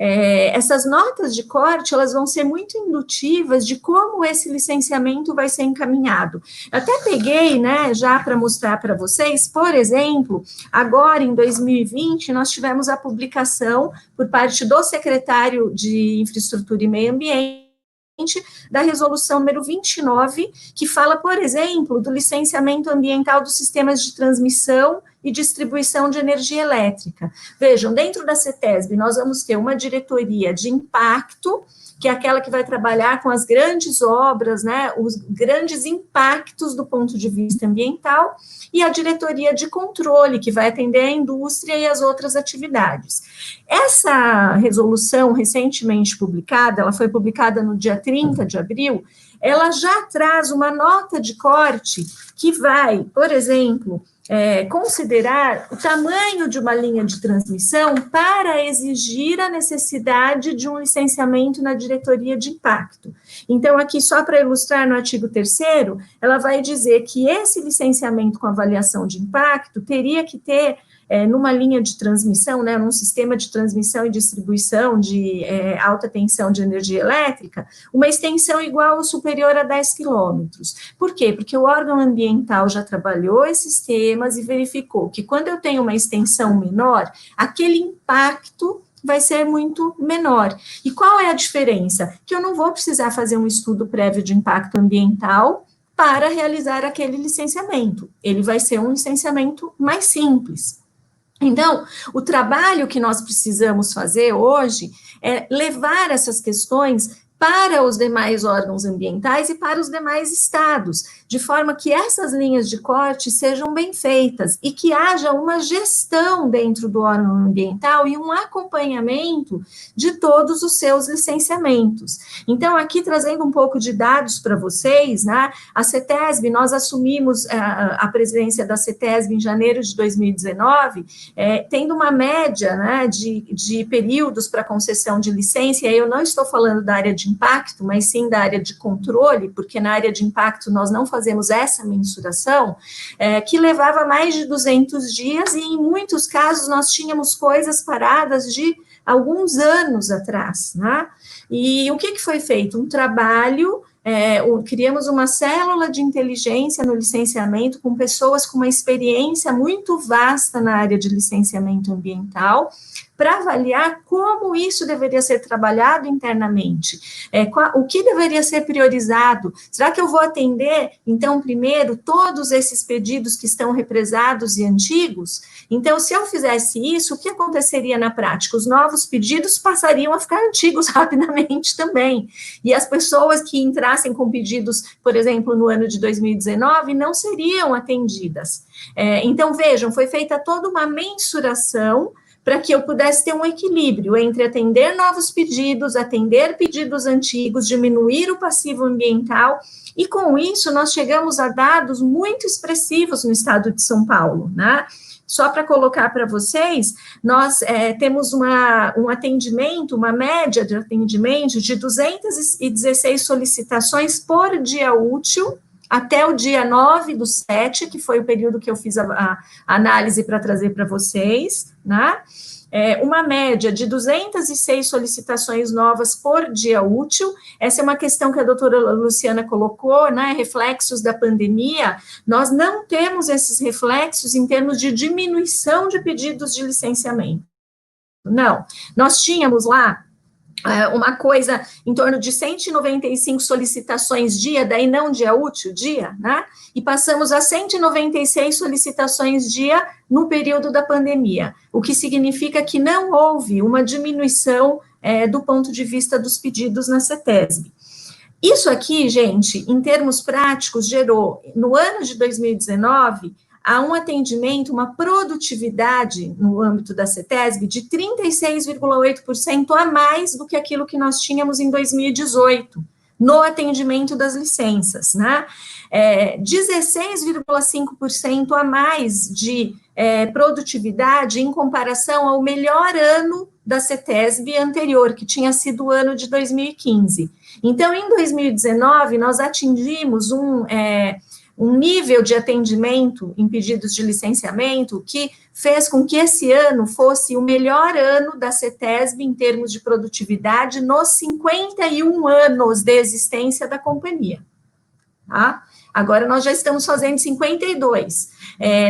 Essas notas de corte, elas vão ser muito indutivas de como esse licenciamento vai ser encaminhado. Até peguei, né, já para mostrar para vocês, por exemplo, agora em 2020, nós tivemos a publicação por parte do secretário de Infraestrutura e Meio Ambiente, da resolução número 29, que fala, por exemplo, do licenciamento ambiental dos sistemas de transmissão e distribuição de energia elétrica. Vejam, dentro da CETESB, nós vamos ter uma diretoria de impacto, que é aquela que vai trabalhar com as grandes obras, né, os grandes impactos do ponto de vista ambiental, e a diretoria de controle, que vai atender a indústria e as outras atividades. Essa resolução recentemente publicada, ela foi publicada no dia 30 de abril, ela já traz uma nota de corte que vai, por exemplo, considerar o tamanho de uma linha de transmissão para exigir a necessidade de um licenciamento na diretoria de impacto. Então, aqui, só para ilustrar, no artigo 3º, ela vai dizer que esse licenciamento com avaliação de impacto teria que ter, numa linha de transmissão, né, num sistema de transmissão e distribuição de alta tensão de energia elétrica, uma extensão igual ou superior a 10 quilômetros. Por quê? Porque o órgão ambiental já trabalhou esses temas e verificou que quando eu tenho uma extensão menor, aquele impacto vai ser muito menor. E qual é a diferença? Que eu não vou precisar fazer um estudo prévio de impacto ambiental para realizar aquele licenciamento. Ele vai ser um licenciamento mais simples. Então, o trabalho que nós precisamos fazer hoje é levar essas questões para os demais órgãos ambientais e para os demais estados, de forma que essas linhas de corte sejam bem feitas e que haja uma gestão dentro do órgão ambiental e um acompanhamento de todos os seus licenciamentos. Então, aqui trazendo um pouco de dados para vocês, né, a CETESB, nós assumimos a presidência da CETESB em janeiro de 2019, tendo uma média, né, de períodos para concessão de licença, e aí eu não estou falando da área de impacto, mas sim da área de controle, porque na área de impacto nós não fazemos essa mensuração, que levava mais de 200 dias, e em muitos casos nós tínhamos coisas paradas de alguns anos atrás, né? E o que foi feito? Um trabalho, criamos uma célula de inteligência no licenciamento com pessoas com uma experiência muito vasta na área de licenciamento ambiental, para avaliar como isso deveria ser trabalhado internamente, o que deveria ser priorizado. Será que eu vou atender, então, primeiro, todos esses pedidos que estão represados e antigos? Então, se eu fizesse isso, o que aconteceria na prática? Os novos pedidos passariam a ficar antigos rapidamente também, e as pessoas que entrassem com pedidos, por exemplo, no ano de 2019, não seriam atendidas. Então, vejam, foi feita toda uma mensuração para que eu pudesse ter um equilíbrio entre atender novos pedidos, atender pedidos antigos, diminuir o passivo ambiental, e com isso nós chegamos a dados muito expressivos no estado de São Paulo, né? Só para colocar para vocês, nós temos um atendimento, uma média de atendimento de 216 solicitações por dia útil, até o dia 9/7, que foi o período que eu fiz a análise para trazer para vocês, né? Uma média de 206 solicitações novas por dia útil. Essa é uma questão que a doutora Luciana colocou, né, reflexos da pandemia. Nós não temos esses reflexos em termos de diminuição de pedidos de licenciamento. Não, nós tínhamos lá uma coisa em torno de 195 solicitações dia, daí não dia útil, dia, né? E passamos a 196 solicitações dia no período da pandemia, o que significa que não houve uma diminuição do ponto de vista dos pedidos na CETESB. Isso aqui, gente, em termos práticos, gerou, no ano de 2019, há um atendimento, uma produtividade no âmbito da CETESB de 36,8% a mais do que aquilo que nós tínhamos em 2018, no atendimento das licenças, né? 16,5% a mais de produtividade em comparação ao melhor ano da CETESB anterior, que tinha sido o ano de 2015. Então, em 2019, nós atingimos um nível de atendimento em pedidos de licenciamento que fez com que esse ano fosse o melhor ano da CETESB em termos de produtividade nos 51 anos de existência da companhia. Tá? Agora nós já estamos fazendo 52.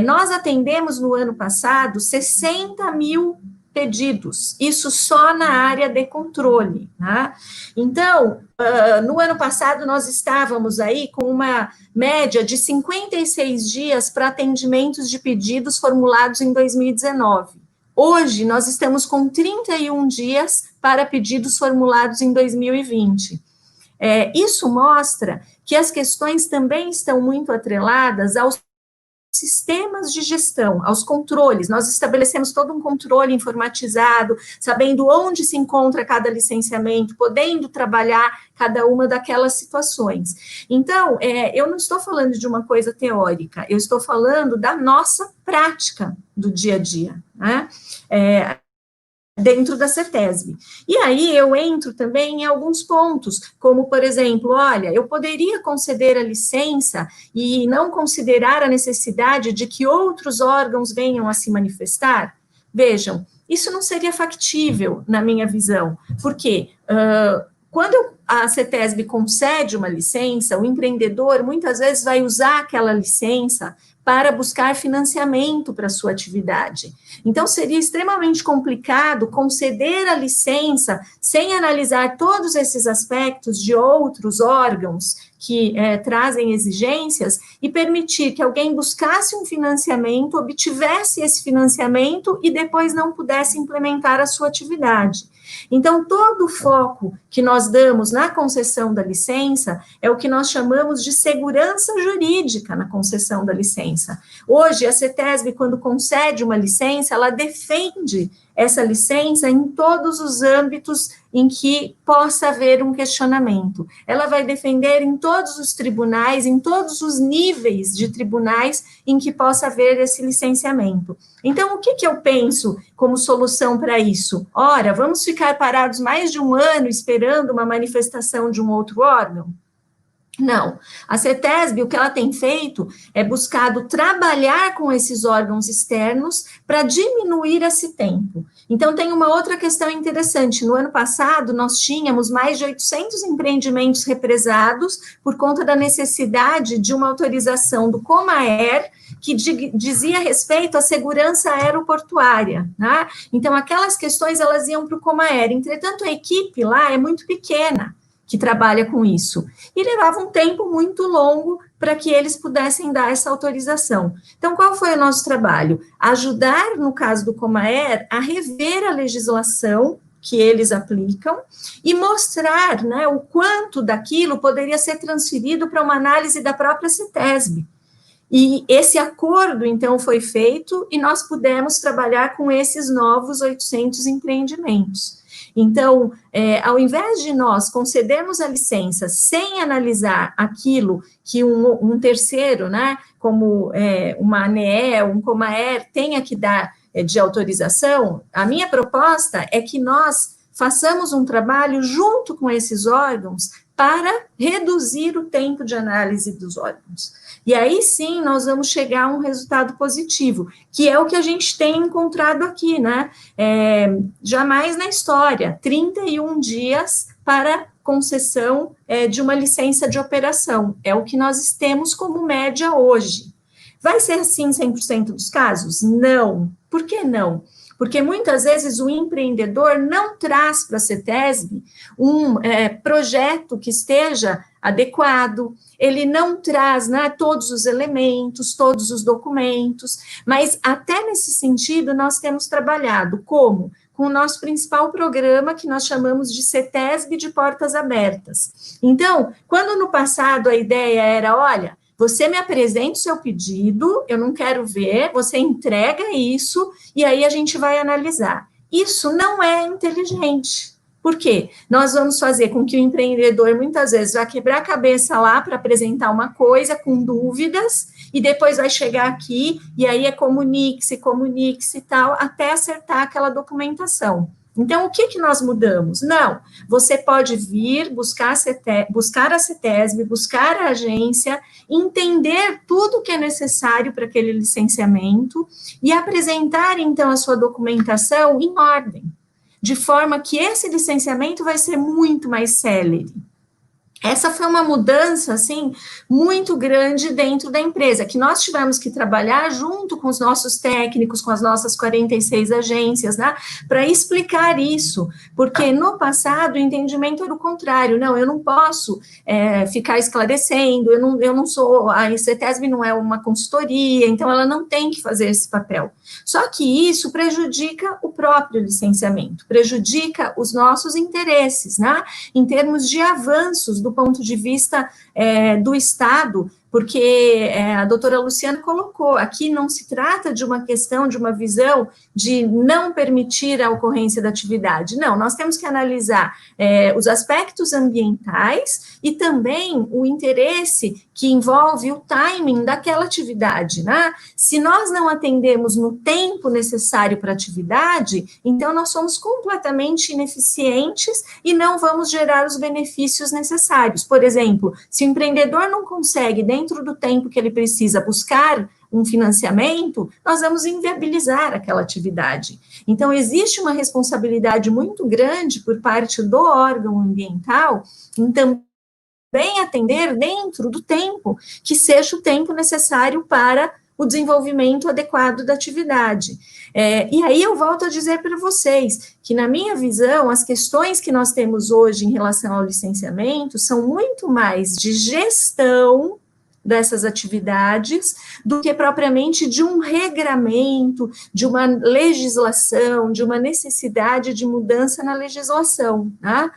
Nós atendemos no ano passado 60 mil pedidos, isso só na área de controle, né? Então, no ano passado, nós estávamos aí com uma média de 56 dias para atendimentos de pedidos formulados em 2019. Hoje, nós estamos com 31 dias para pedidos formulados em 2020. Isso mostra que as questões também estão muito atreladas aos sistemas de gestão, aos controles. Nós estabelecemos todo um controle informatizado, sabendo onde se encontra cada licenciamento, podendo trabalhar cada uma daquelas situações. Então, eu não estou falando de uma coisa teórica, eu estou falando da nossa prática do dia a dia, né? Dentro da CETESB. E aí eu entro também em alguns pontos, como, por exemplo, olha, eu poderia conceder a licença e não considerar a necessidade de que outros órgãos venham a se manifestar? Vejam, isso não seria factível, na minha visão, porque quando a CETESB concede uma licença, o empreendedor muitas vezes vai usar aquela licença para buscar financiamento para a sua atividade. Então, seria extremamente complicado conceder a licença sem analisar todos esses aspectos de outros órgãos que trazem exigências e permitir que alguém buscasse um financiamento, obtivesse esse financiamento e depois não pudesse implementar a sua atividade. Então, todo o foco que nós damos na concessão da licença é o que nós chamamos de segurança jurídica na concessão da licença. Hoje, a CETESB, quando concede uma licença, ela defende essa licença em todos os âmbitos em que possa haver um questionamento. Ela vai defender em todos os tribunais, em todos os níveis de tribunais em que possa haver esse licenciamento. Então, o que eu penso como solução para isso? Ora, vamos ficar parados mais de um ano esperando uma manifestação de um outro órgão? Não, a CETESB, o que ela tem feito é buscado trabalhar com esses órgãos externos para diminuir esse tempo. Então, tem uma outra questão interessante. No ano passado, nós tínhamos mais de 800 empreendimentos represados por conta da necessidade de uma autorização do Comaer, que dizia respeito à segurança aeroportuária, né? Então, aquelas questões, elas iam para o Comaer. Entretanto, a equipe lá é muito pequena, que trabalha com isso, e levava um tempo muito longo para que eles pudessem dar essa autorização. Então, qual foi o nosso trabalho? Ajudar, no caso do Comaer, a rever a legislação que eles aplicam e mostrar, né, o quanto daquilo poderia ser transferido para uma análise da própria CETESB. E esse acordo, então, foi feito e nós pudemos trabalhar com esses novos 800 empreendimentos. Então, ao invés de nós concedermos a licença sem analisar aquilo que um terceiro, né, como uma ANEEL, um Comaer, tenha que dar de autorização, a minha proposta é que nós façamos um trabalho junto com esses órgãos para reduzir o tempo de análise dos órgãos. E aí sim nós vamos chegar a um resultado positivo, que é o que a gente tem encontrado aqui, né? Jamais na história, 31 dias para concessão de uma licença de operação. É o que nós temos como média hoje. Vai ser assim 100% dos casos? Não. Por que não? Porque muitas vezes o empreendedor não traz para a CETESB um projeto que esteja adequado, ele não traz, né, todos os elementos, todos os documentos, mas até nesse sentido nós temos trabalhado como? Com o nosso principal programa, que nós chamamos de CETESB de Portas Abertas. Então, quando no passado a ideia era, olha, você me apresenta o seu pedido, eu não quero ver, você entrega isso, e aí a gente vai analisar. Isso não é inteligente. Por quê? Nós vamos fazer com que o empreendedor, muitas vezes, vai quebrar a cabeça lá para apresentar uma coisa com dúvidas, e depois vai chegar aqui, e aí comunique-se e tal, até acertar aquela documentação. Então, o que nós mudamos? Não, você pode vir, buscar a CETESB, buscar a agência, entender tudo o que é necessário para aquele licenciamento e apresentar, então, a sua documentação em ordem, de forma que esse licenciamento vai ser muito mais célere. Essa foi uma mudança, assim, muito grande dentro da empresa, que nós tivemos que trabalhar junto com os nossos técnicos, com as nossas 46 agências, né, para explicar isso, porque no passado o entendimento era o contrário, não, eu não posso ficar esclarecendo, eu não sou, a CETESB não é uma consultoria, então ela não tem que fazer esse papel. Só que isso prejudica o próprio licenciamento, prejudica os nossos interesses, né, em termos de avanços do ponto de vista do Estado, porque a doutora Luciana colocou, aqui não se trata de uma questão, de uma visão de não permitir a ocorrência da atividade, não, nós temos que analisar os aspectos ambientais e também o interesse que envolve o timing daquela atividade, né? Se nós não atendemos no tempo necessário para a atividade, então nós somos completamente ineficientes e não vamos gerar os benefícios necessários. Por exemplo, se o empreendedor não consegue, dentro do tempo que ele precisa, buscar um financiamento, nós vamos inviabilizar aquela atividade. Então, existe uma responsabilidade muito grande por parte do órgão ambiental em também atender dentro do tempo, que seja o tempo necessário para o desenvolvimento adequado da atividade. E aí eu volto a dizer para vocês que, na minha visão, as questões que nós temos hoje em relação ao licenciamento são muito mais de gestão dessas atividades do que propriamente de um regramento, de uma legislação, de uma necessidade de mudança na legislação, né?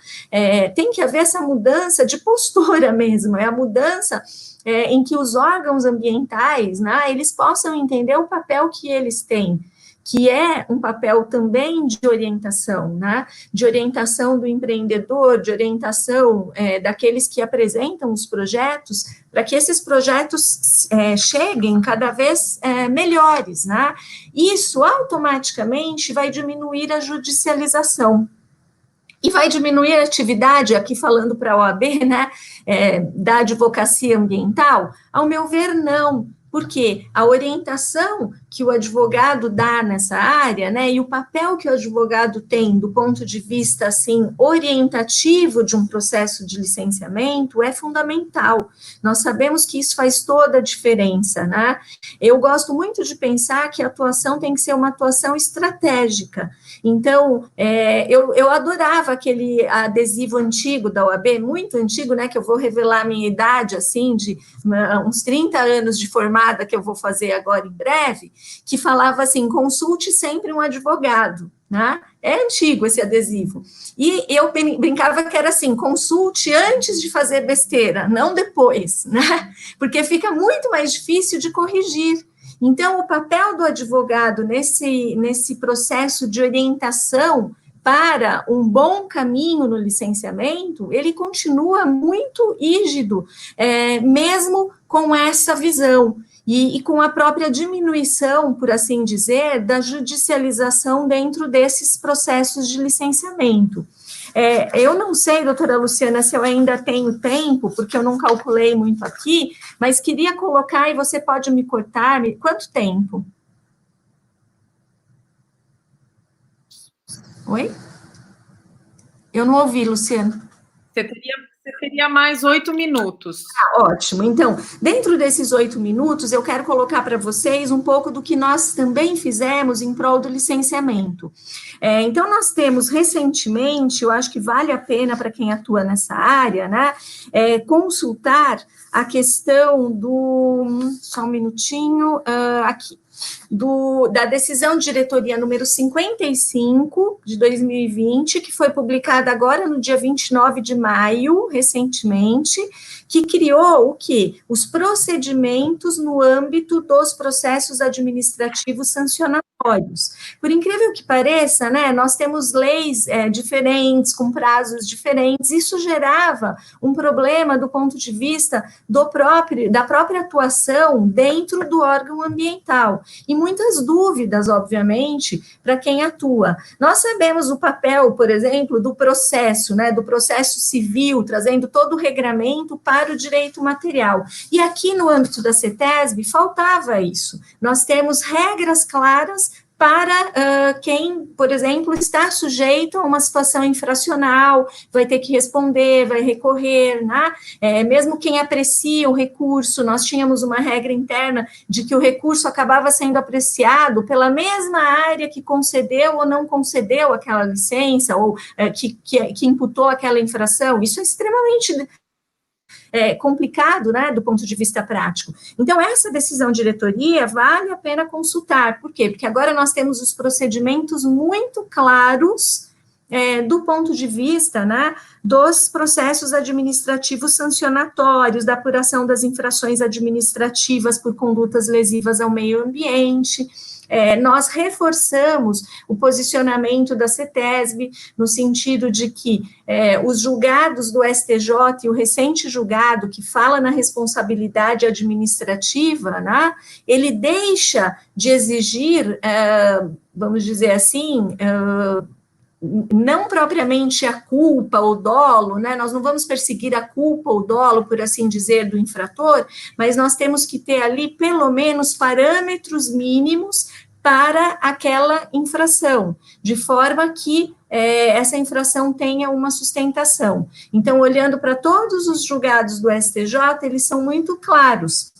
Tem que haver essa mudança de postura mesmo, é a mudança em que os órgãos ambientais, né, eles possam entender o papel que eles têm, que é um papel também de orientação, né, de orientação do empreendedor, de orientação daqueles que apresentam os projetos, para que esses projetos cheguem cada vez melhores, né, isso automaticamente vai diminuir a judicialização. E vai diminuir a atividade, aqui falando para a OAB, né, da advocacia ambiental? Ao meu ver, não, porque a orientação que o advogado dá nessa área, né, e o papel que o advogado tem do ponto de vista, assim, orientativo de um processo de licenciamento é fundamental. Nós sabemos que isso faz toda a diferença, né? Eu gosto muito de pensar que a atuação tem que ser uma atuação estratégica. Então, eu adorava aquele adesivo antigo da OAB, muito antigo, né, que eu vou revelar a minha idade, assim, de uns 30 anos de formado, chamada que eu vou fazer agora em breve, que falava assim, consulte sempre um advogado, né? É antigo esse adesivo. E eu brincava que era assim, consulte antes de fazer besteira, não depois, né? Porque fica muito mais difícil de corrigir. Então, o papel do advogado nesse processo de orientação para um bom caminho no licenciamento, ele continua muito rígido, mesmo com essa visão, e com a própria diminuição, por assim dizer, da judicialização dentro desses processos de licenciamento. Eu não sei, doutora Luciana, se eu ainda tenho tempo, porque eu não calculei muito aqui, mas queria colocar, e você pode me cortar, quanto tempo? Oi? Eu não ouvi, Luciana. Você teria mais 8 minutos. Ótimo. Então, dentro desses 8 minutos, eu quero colocar para vocês um pouco do que nós também fizemos em prol do licenciamento. Então, nós temos recentemente, eu acho que vale a pena para quem atua nessa área, né, consultar a questão só um minutinho, aqui. Da decisão de diretoria número 55 de 2020, que foi publicada agora no dia 29 de maio, recentemente, que criou o quê? Os procedimentos no âmbito dos processos administrativos sancionatórios. Por incrível que pareça, né, nós temos leis diferentes, com prazos diferentes, isso gerava um problema do ponto de vista da própria atuação dentro do órgão ambiental, e muitas dúvidas, obviamente, para quem atua. Nós sabemos o papel, por exemplo, do processo, né, do processo civil, trazendo todo o regramento para o direito material, e aqui no âmbito da CETESB faltava isso. Nós temos regras claras para quem, por exemplo, está sujeito a uma situação infracional, vai ter que responder, vai recorrer, né? Mesmo quem aprecia o recurso, nós tínhamos uma regra interna de que o recurso acabava sendo apreciado pela mesma área que concedeu ou não concedeu aquela licença, ou que imputou aquela infração. Isso é extremamente complicado, né, do ponto de vista prático. Então, essa decisão de diretoria vale a pena consultar. Por quê? Porque agora nós temos os procedimentos muito claros do ponto de vista, né, dos processos administrativos sancionatórios, da apuração das infrações administrativas por condutas lesivas ao meio ambiente. Nós reforçamos o posicionamento da CETESB, no sentido de que os julgados do STJ e o recente julgado que fala na responsabilidade administrativa, né, ele deixa de exigir, vamos dizer assim, não propriamente a culpa ou dolo, né, nós não vamos perseguir a culpa ou dolo, por assim dizer, do infrator, mas nós temos que ter ali, pelo menos, parâmetros mínimos para aquela infração, de forma que essa infração tenha uma sustentação. Então, olhando para todos os julgados do STJ, eles são muito claros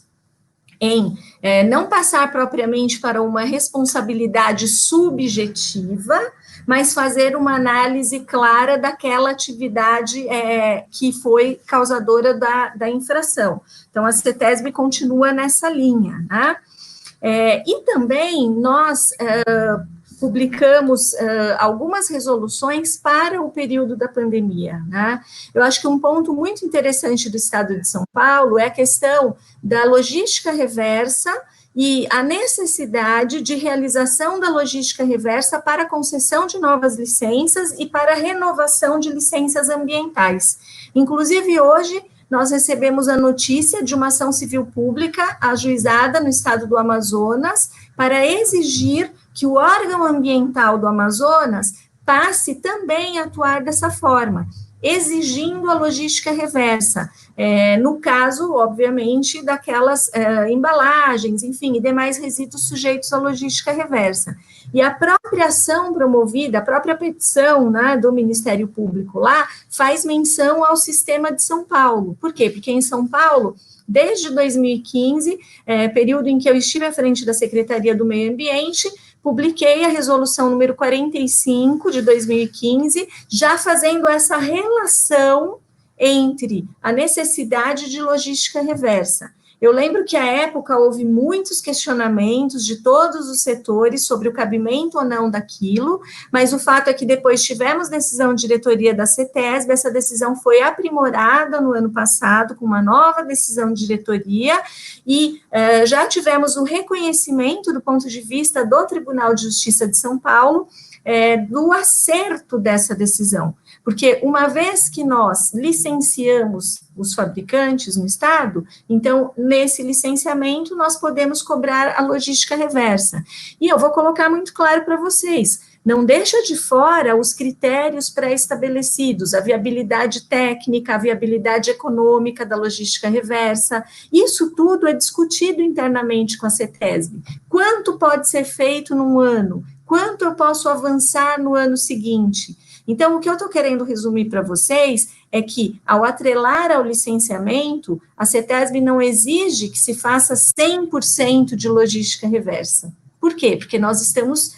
em não passar propriamente para uma responsabilidade subjetiva, mas fazer uma análise clara daquela atividade que foi causadora da infração. Então, a CETESB continua nessa linha, né? E também nós publicamos algumas resoluções para o período da pandemia, né? Eu acho que um ponto muito interessante do Estado de São Paulo é a questão da logística reversa e a necessidade de realização da logística reversa para a concessão de novas licenças e para a renovação de licenças ambientais. Inclusive, hoje, nós recebemos a notícia de uma ação civil pública ajuizada no estado do Amazonas para exigir que o órgão ambiental do Amazonas passe também a atuar dessa forma, exigindo a logística reversa, no caso, obviamente, daquelas embalagens, enfim, e demais resíduos sujeitos à logística reversa. E a própria ação promovida, a própria petição, né, do Ministério Público lá, faz menção ao sistema de São Paulo. Por quê? Porque em São Paulo, desde 2015, período em que eu estive à frente da Secretaria do Meio Ambiente, publiquei a resolução número 45 de 2015, já fazendo essa relação entre a necessidade de logística reversa. Eu lembro que à época houve muitos questionamentos de todos os setores sobre o cabimento ou não daquilo, mas o fato é que depois tivemos decisão de diretoria da CETESB, essa decisão foi aprimorada no ano passado com uma nova decisão de diretoria e já tivemos o reconhecimento do ponto de vista do Tribunal de Justiça de São Paulo do acerto dessa decisão. Porque uma vez que nós licenciamos os fabricantes no Estado, então, nesse licenciamento, nós podemos cobrar a logística reversa. E eu vou colocar muito claro para vocês, não deixa de fora os critérios pré-estabelecidos, a viabilidade técnica, a viabilidade econômica da logística reversa, isso tudo é discutido internamente com a CETESB. Quanto pode ser feito num ano? Quanto eu posso avançar no ano seguinte? Então, o que eu estou querendo resumir para vocês é que, ao atrelar ao licenciamento, a CETESB não exige que se faça 100% de logística reversa. Por quê? Porque nós estamos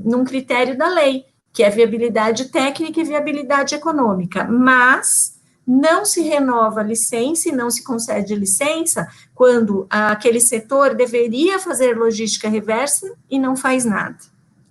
num critério da lei, que é viabilidade técnica e viabilidade econômica, mas não se renova a licença e não se concede licença quando aquele setor deveria fazer logística reversa e não faz nada.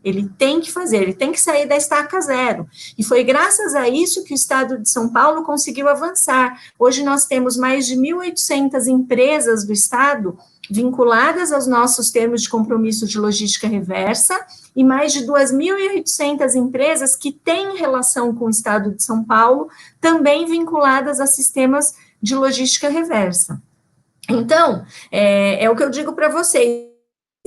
Ele tem que fazer, ele tem que sair da estaca zero. E foi graças a isso que o Estado de São Paulo conseguiu avançar. Hoje nós temos mais de 1.800 empresas do Estado vinculadas aos nossos termos de compromisso de logística reversa e mais de 2.800 empresas que têm relação com o Estado de São Paulo, também vinculadas a sistemas de logística reversa. Então, é o que eu digo para vocês.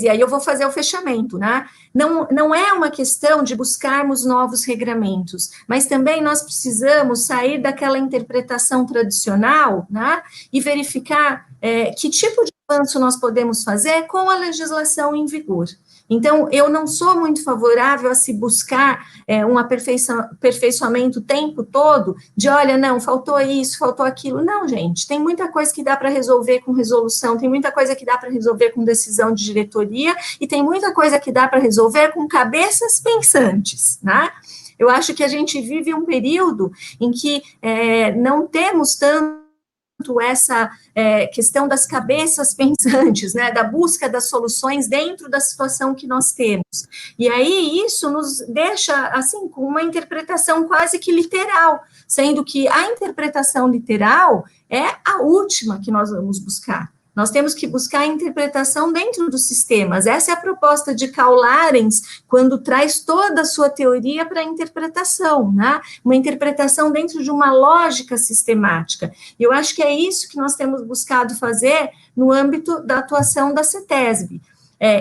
E aí eu vou fazer o fechamento, né? Não é uma questão de buscarmos novos regramentos, mas também nós precisamos sair daquela interpretação tradicional, né? E verificar que tipo de avanço nós podemos fazer com a legislação em vigor. Então, eu não sou muito favorável a se buscar um aperfeiçoamento o tempo todo, de, olha, não, faltou isso, faltou aquilo. Não, gente, tem muita coisa que dá para resolver com resolução, tem muita coisa que dá para resolver com decisão de diretoria, e tem muita coisa que dá para resolver com cabeças pensantes, né? Eu acho que a gente vive um período em que não temos tanto essa questão das cabeças pensantes, né, da busca das soluções dentro da situação que nós temos. E aí isso nos deixa, assim, com uma interpretação quase que literal, sendo que a interpretação literal é a última que nós vamos buscar. Nós temos que buscar a interpretação dentro dos sistemas. Essa é a proposta de Karl Lorenz, quando traz toda a sua teoria para a interpretação, né? Uma interpretação dentro de uma lógica sistemática. E eu acho que é isso que nós temos buscado fazer no âmbito da atuação da CETESB.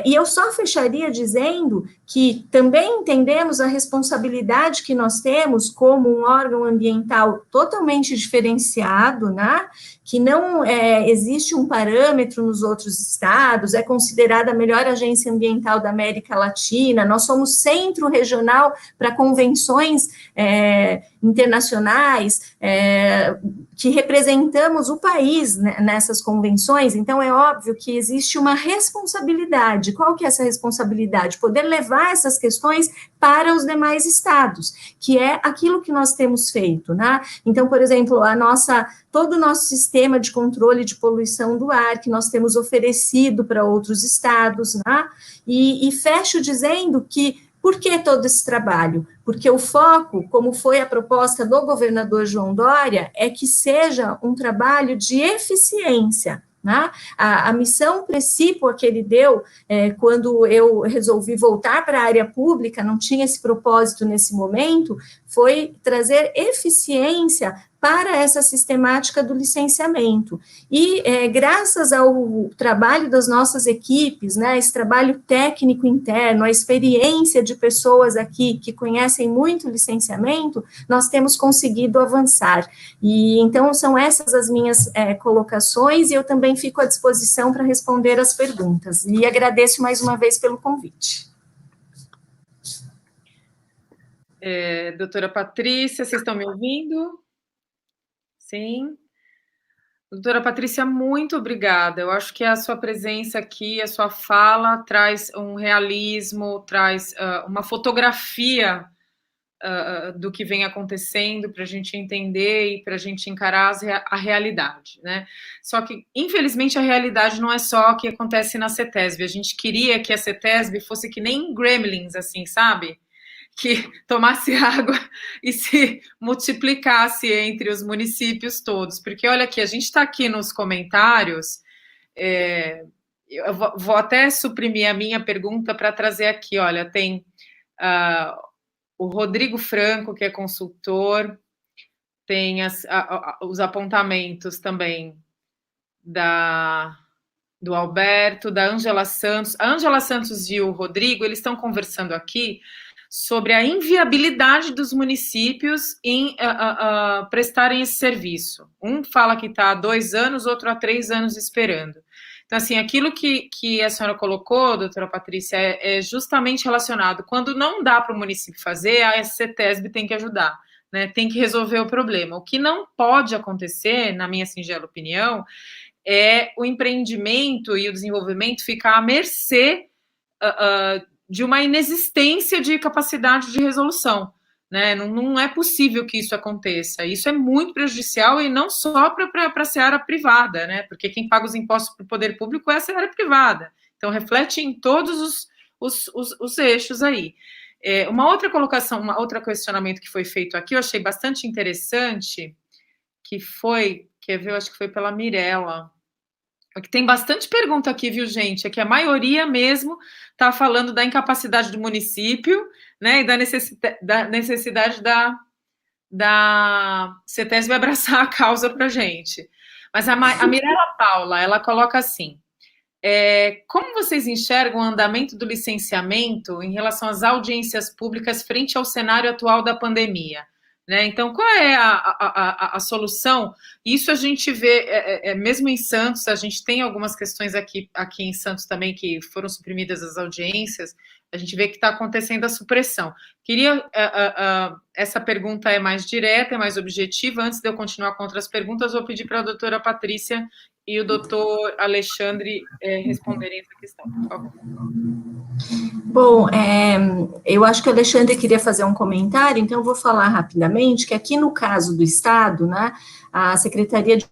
E eu só fecharia dizendo que também entendemos a responsabilidade que nós temos como um órgão ambiental totalmente diferenciado, né? Que não existe um parâmetro nos outros estados, é considerada a melhor agência ambiental da América Latina, nós somos centro regional para convenções internacionais, que representamos o país nessas convenções, então é óbvio que existe uma responsabilidade. Qual que é essa responsabilidade? Poder levar essas questões para os demais estados, que é aquilo que nós temos feito, né? Então, por exemplo, todo o nosso sistema de controle de poluição do ar, que nós temos oferecido para outros estados, né? E fecho dizendo que, por que todo esse trabalho? Porque o foco, como foi a proposta do governador João Dória, é que seja um trabalho de eficiência, né? A missão precípua que ele deu, quando eu resolvi voltar para a área pública, não tinha esse propósito nesse momento, foi trazer eficiência para essa sistemática do licenciamento. E graças ao trabalho das nossas equipes, né, esse trabalho técnico interno, a experiência de pessoas aqui que conhecem muito licenciamento, nós temos conseguido avançar. E então são essas as minhas colocações, e eu também fico à disposição para responder as perguntas. E agradeço mais uma vez pelo convite. Doutora Patrícia, vocês estão me ouvindo? Sim. Doutora Patrícia, muito obrigada. Eu acho que a sua presença aqui, a sua fala, traz um realismo, traz uma fotografia do que vem acontecendo, para a gente entender e para a gente encarar a realidade, né? Só que, infelizmente, a realidade não é só o que acontece na CETESB. A gente queria que a CETESB fosse que nem Gremlins, assim, sabe? Que tomasse água e se multiplicasse entre os municípios todos. Porque, olha aqui, a gente está aqui nos comentários, eu vou até suprimir a minha pergunta para trazer aqui, olha, tem o Rodrigo Franco, que é consultor, tem os apontamentos também do Alberto, da Ângela Santos. A Ângela Santos e o Rodrigo, eles estão conversando aqui sobre a inviabilidade dos municípios em prestarem esse serviço. Um fala que está há 2 anos, outro há 3 anos esperando. Então, assim, aquilo que a senhora colocou, doutora Patrícia, é justamente relacionado. Quando não dá para o município fazer, a CETESB tem que ajudar, né? Tem que resolver o problema. O que não pode acontecer, na minha singela opinião, é o empreendimento e o desenvolvimento ficar à mercê de uma inexistência de capacidade de resolução, né? Não é possível que isso aconteça. Isso é muito prejudicial e não só para a seara privada, né? Porque quem paga os impostos para o poder público é a seara privada. Então, reflete em todos os eixos aí. Uma outra colocação, outro questionamento que foi feito aqui, eu achei bastante interessante, que foi, quer ver, eu acho que foi pela Mirella. Que tem bastante pergunta aqui, viu, gente? É que a maioria mesmo está falando da incapacidade do município, né, e da necessidade da CETESB abraçar a causa para a gente. Mas a Mirella Paula, ela coloca assim, como vocês enxergam o andamento do licenciamento em relação às audiências públicas frente ao cenário atual da pandemia? Né? Então, qual é a solução? Isso a gente vê, mesmo em Santos, a gente tem algumas questões aqui em Santos também que foram suprimidas as audiências, a gente vê que está acontecendo a supressão. Queria, essa pergunta é mais direta, é mais objetiva. Antes de eu continuar com outras perguntas, vou pedir para a doutora Patrícia e o doutor Alexandre responderem essa questão, por favor. Bom, eu acho que o Alexandre queria fazer um comentário, então eu vou falar rapidamente que aqui no caso do Estado, né, a Secretaria de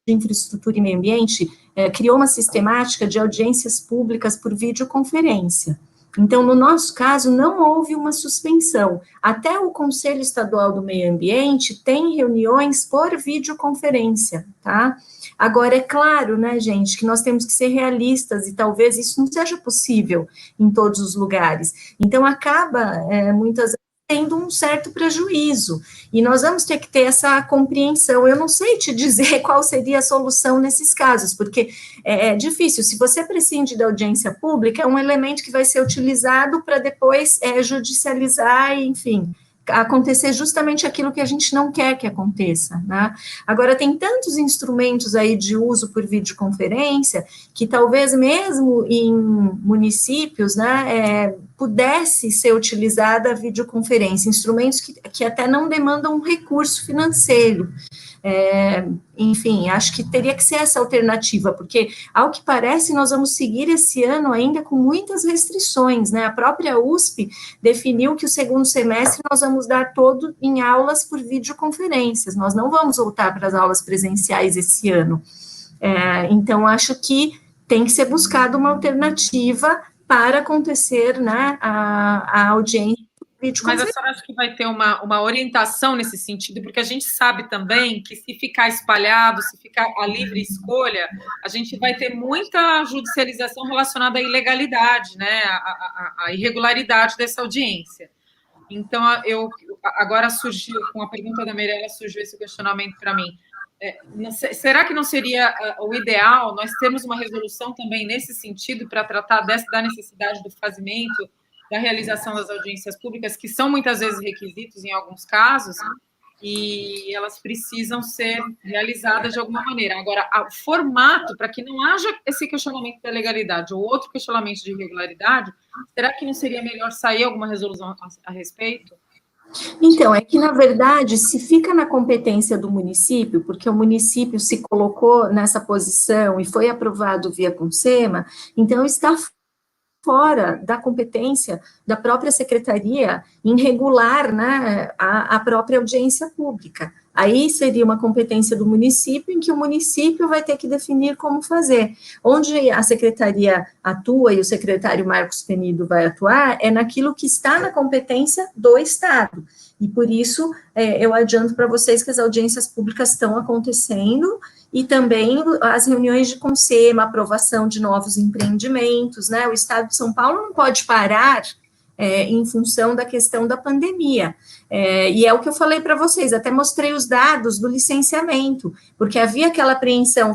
Infraestrutura e Meio Ambiente criou uma sistemática de audiências públicas por videoconferência. Então, no nosso caso, não houve uma suspensão. Até o Conselho Estadual do Meio Ambiente tem reuniões por videoconferência, tá? Agora, é claro, né, gente, que nós temos que ser realistas e talvez isso não seja possível em todos os lugares. Então, acaba, muitas vezes, tendo um certo prejuízo, e nós vamos ter que ter essa compreensão. Eu não sei te dizer qual seria a solução nesses casos, porque é difícil. Se você prescinde da audiência pública, é um elemento que vai ser utilizado para depois judicializar, enfim, acontecer justamente aquilo que a gente não quer que aconteça, né? Agora, tem tantos instrumentos aí de uso por videoconferência, que talvez mesmo em municípios, né, pudesse ser utilizada a videoconferência, instrumentos que até não demandam um recurso financeiro. Enfim, acho que teria que ser essa alternativa, porque, ao que parece, nós vamos seguir esse ano ainda com muitas restrições, né? A própria USP definiu que o segundo semestre nós vamos dar todo em aulas por videoconferências, nós não vamos voltar para as aulas presenciais esse ano. Então, acho que tem que ser buscada uma alternativa para acontecer, né, a audiência. Mas a senhora acha que vai ter uma orientação nesse sentido, porque a gente sabe também que se ficar espalhado, se ficar a livre escolha, a gente vai ter muita judicialização relacionada à ilegalidade, né, à irregularidade dessa audiência. Então, agora surgiu, com a pergunta da Mirella, surgiu esse questionamento para mim. Será que não seria o ideal nós termos uma resolução também nesse sentido para tratar da necessidade do fazimento, da realização das audiências públicas, que são muitas vezes requisitos em alguns casos, e elas precisam ser realizadas de alguma maneira. Agora, o formato, para que não haja esse questionamento da legalidade ou outro questionamento de irregularidade, será que não seria melhor sair alguma resolução a respeito? Então, é que, na verdade, se fica na competência do município, porque o município se colocou nessa posição e foi aprovado via Consema, então está fora da competência da própria secretaria em regular, né, a própria audiência pública. Aí seria uma competência do município, em que o município vai ter que definir como fazer. Onde a secretaria atua e o secretário Marcos Penido vai atuar é naquilo que está na competência do Estado. E por isso, eu adianto para vocês que as audiências públicas estão acontecendo e também as reuniões de CONSEMA, aprovação de novos empreendimentos, né? O Estado de São Paulo não pode parar em função da questão da pandemia. E é o que eu falei para vocês, até mostrei os dados do licenciamento, porque havia aquela apreensão,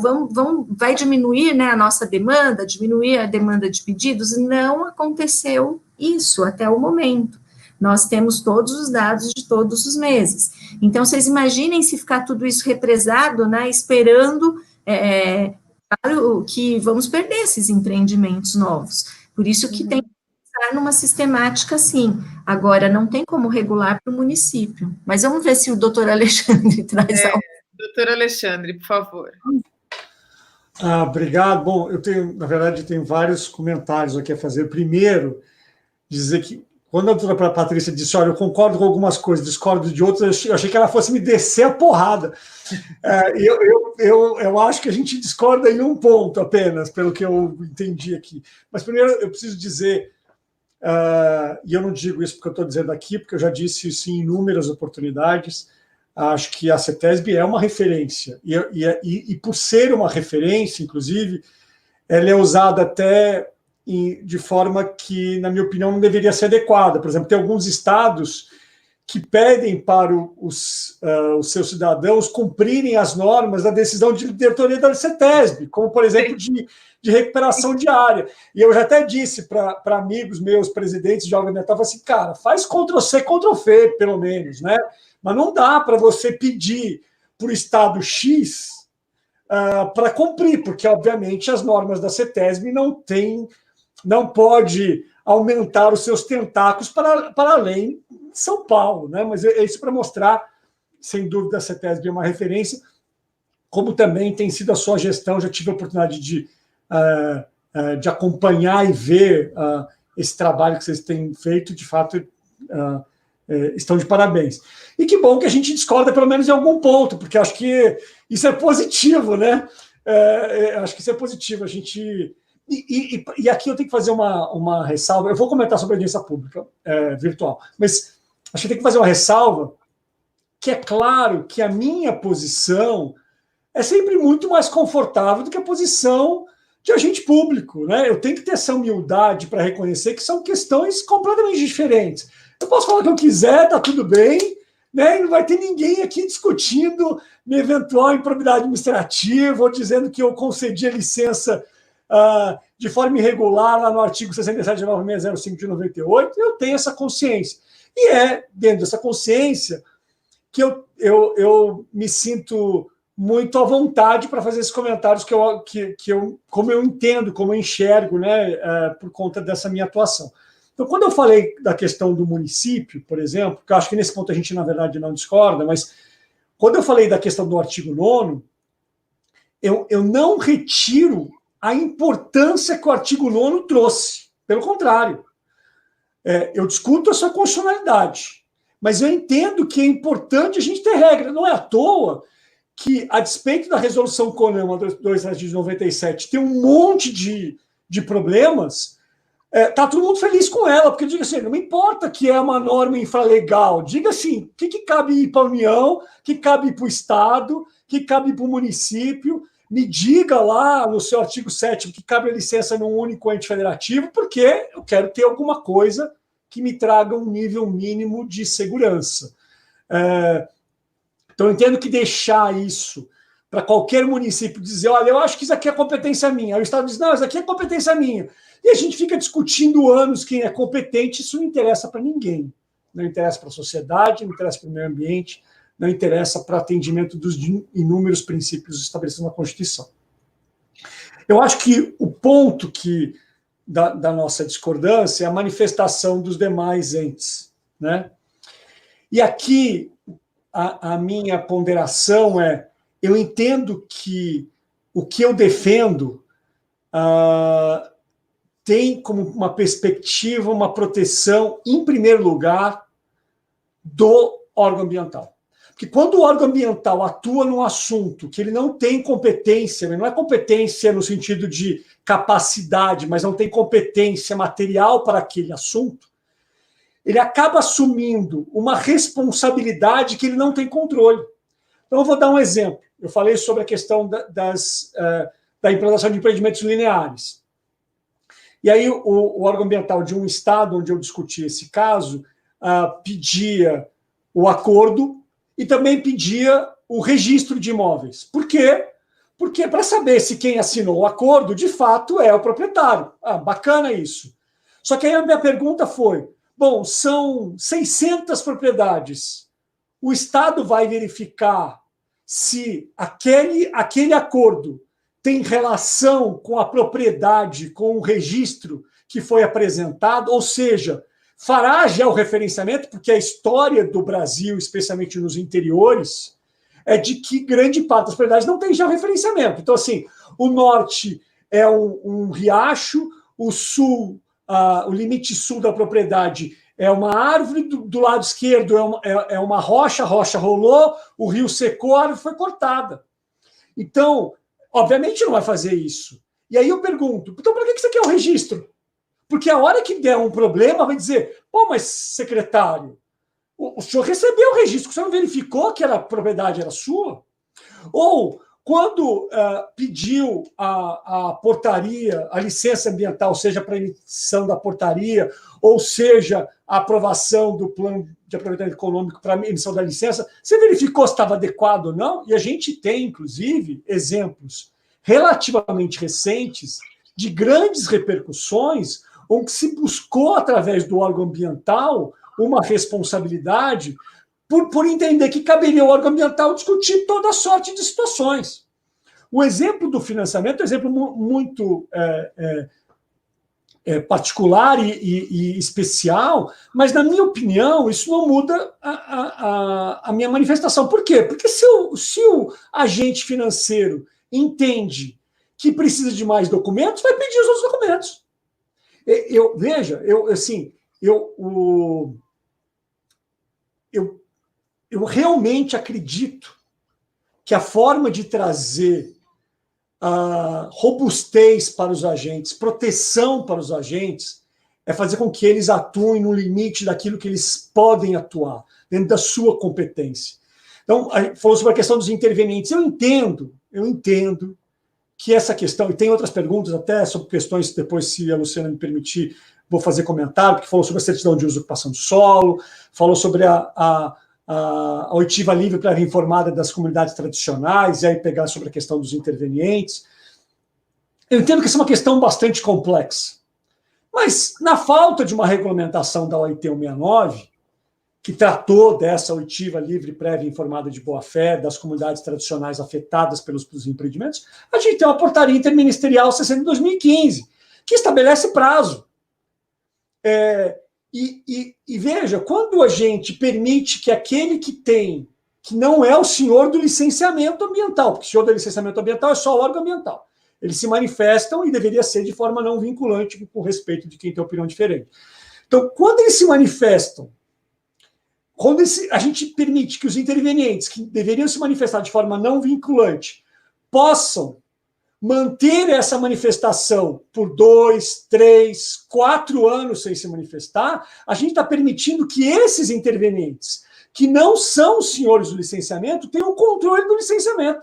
vai diminuir, né, a nossa demanda, diminuir a demanda de pedidos, não aconteceu isso até o momento. Nós temos todos os dados de todos os meses. Então, vocês imaginem se ficar tudo isso represado, né, esperando que vamos perder esses empreendimentos novos. Por isso que tem que estar numa sistemática assim. Agora, não tem como regular para o município. Mas vamos ver se o doutor Alexandre traz algo. Doutor Alexandre, por favor. Obrigado. Bom, na verdade, tenho vários comentários aqui a fazer. Primeiro, dizer que quando a doutora Patrícia disse, olha, eu concordo com algumas coisas, discordo de outras, eu achei que ela fosse me descer a porrada. Eu acho que a gente discorda em um ponto apenas, pelo que eu entendi aqui. Mas primeiro eu preciso dizer, e eu não digo isso porque eu estou dizendo aqui, porque eu já disse isso em inúmeras oportunidades, acho que a CETESB é uma referência, e por ser uma referência, inclusive, ela é usada até de forma que, na minha opinião, não deveria ser adequada. Por exemplo, tem alguns estados que pedem para os seus cidadãos cumprirem as normas da decisão de diretoria da CETESB, como, por exemplo, de recuperação diária. E eu já até disse para amigos meus, presidentes de órgão ambiental, assim, cara, faz Ctrl-C, Ctrl-V, pelo menos, né? Mas não dá para você pedir para o estado X para cumprir, porque, obviamente, as normas da CETESB não pode aumentar os seus tentáculos para além de São Paulo, né? Mas é isso para mostrar, sem dúvida, a CETESB é uma referência, como também tem sido a sua gestão. Já tive a oportunidade de acompanhar e ver esse trabalho que vocês têm feito, de fato, estão de parabéns. E que bom que a gente discorda, pelo menos em algum ponto, porque acho que isso é positivo, né? Acho que isso é positivo. A gente... E aqui eu tenho que fazer uma ressalva. Eu vou comentar sobre a audiência pública virtual, mas acho que tem que fazer uma ressalva que é claro que a minha posição é sempre muito mais confortável do que a posição de agente público, né? Eu tenho que ter essa humildade para reconhecer que são questões completamente diferentes. Eu posso falar o que eu quiser, tá tudo bem, né? E não vai ter ninguém aqui discutindo minha eventual improbidade administrativa ou dizendo que eu concedi a licença de forma irregular lá no artigo 67.9605 de 98, eu tenho essa consciência. E é dentro dessa consciência que eu me sinto muito à vontade para fazer esses comentários como eu entendo, como eu enxergo, né, por conta dessa minha atuação. Então, quando eu falei da questão do município, por exemplo, que eu acho que nesse ponto a gente, na verdade, não discorda, mas quando eu falei da questão do artigo 9º, eu não retiro a importância que o artigo 9º trouxe. Pelo contrário, eu discuto a sua constitucionalidade, mas eu entendo que é importante a gente ter regra. Não é à toa que, a despeito da resolução CONAMA 2 de 97, tem um monte de problemas, está todo mundo feliz com ela, porque diga assim, não importa que é uma norma infralegal, diga assim, o que cabe para a União, o que cabe para o Estado, o que cabe para o município. Me diga lá no seu artigo 7º que cabe a licença num único ente federativo, porque eu quero ter alguma coisa que me traga um nível mínimo de segurança. Então, eu entendo que deixar isso para qualquer município dizer, olha, eu acho que isso aqui é competência minha. Aí o Estado diz, não, isso aqui é competência minha. E a gente fica discutindo anos quem é competente, isso não interessa para ninguém. Não interessa para a sociedade, não interessa para o meio ambiente, não interessa para atendimento dos inúmeros princípios estabelecidos na Constituição. Eu acho que o ponto da nossa discordância é a manifestação dos demais entes, né? E aqui a minha ponderação eu entendo que o que eu defendo tem como uma perspectiva, uma proteção, em primeiro lugar, do órgão ambiental. Porque quando o órgão ambiental atua num assunto que ele não tem competência, não é competência no sentido de capacidade, mas não tem competência material para aquele assunto, ele acaba assumindo uma responsabilidade que ele não tem controle. Então, eu vou dar um exemplo. Eu falei sobre a questão da implantação de empreendimentos lineares. E aí, o órgão ambiental de um estado onde eu discuti esse caso pedia o acordo e também pedia o registro de imóveis. Por quê? Porque para saber se quem assinou o acordo, de fato, é o proprietário. Bacana isso. Só que aí a minha pergunta foi, bom, são 600 propriedades. O Estado vai verificar se aquele acordo tem relação com a propriedade, com o registro que foi apresentado, ou seja, fará georreferenciamento, porque a história do Brasil, especialmente nos interiores, é de que grande parte das propriedades não tem georreferenciamento. Então, assim, o norte é um riacho, o sul, o limite sul da propriedade é uma árvore, do lado esquerdo é uma rocha, a rocha rolou, o rio secou, a árvore foi cortada. Então, obviamente não vai fazer isso. E aí eu pergunto, então para que você quer o registro? Porque a hora que der um problema, vai dizer, pô, mas secretário, o senhor recebeu o registro, o senhor não verificou que a propriedade era sua? Ou, quando pediu a portaria, a licença ambiental, seja para emissão da portaria, ou seja, a aprovação do plano de aproveitamento econômico para a emissão da licença, você verificou se estava adequado ou não? E a gente tem, inclusive, exemplos relativamente recentes de grandes repercussões, onde se buscou, através do órgão ambiental, uma responsabilidade por entender que caberia ao órgão ambiental discutir toda sorte de situações. O exemplo do financiamento é um exemplo muito particular e especial, mas, na minha opinião, isso não muda a minha manifestação. Por quê? Porque se o agente financeiro entende que precisa de mais documentos, vai pedir os outros documentos. Eu realmente acredito que a forma de trazer robustez para os agentes, proteção para os agentes, é fazer com que eles atuem no limite daquilo que eles podem atuar, dentro da sua competência. Então, falou sobre a questão dos intervenientes. Eu entendo que essa questão, e tem outras perguntas até sobre questões, depois, se a Luciana me permitir, vou fazer comentário, porque falou sobre a certidão de uso e ocupação do solo, falou sobre a oitiva livre prévia informada das comunidades tradicionais, e aí pegar sobre a questão dos intervenientes. Eu entendo que essa é uma questão bastante complexa, mas na falta de uma regulamentação da OIT 169, que tratou dessa oitiva livre prévia informada de boa-fé das comunidades tradicionais afetadas pelos empreendimentos, a gente tem uma portaria interministerial 60 de 2015, que estabelece prazo. E veja, quando a gente permite que aquele que não é o senhor do licenciamento ambiental, porque o senhor do licenciamento ambiental é só o órgão ambiental, eles se manifestam e deveria ser de forma não vinculante, com respeito de quem tem opinião diferente. Então, quando eles se manifestam, quando a gente permite que os intervenientes, que deveriam se manifestar de forma não vinculante, possam manter essa manifestação por 2, 3, 4 anos sem se manifestar, a gente está permitindo que esses intervenientes, que não são os senhores do licenciamento, tenham controle do licenciamento.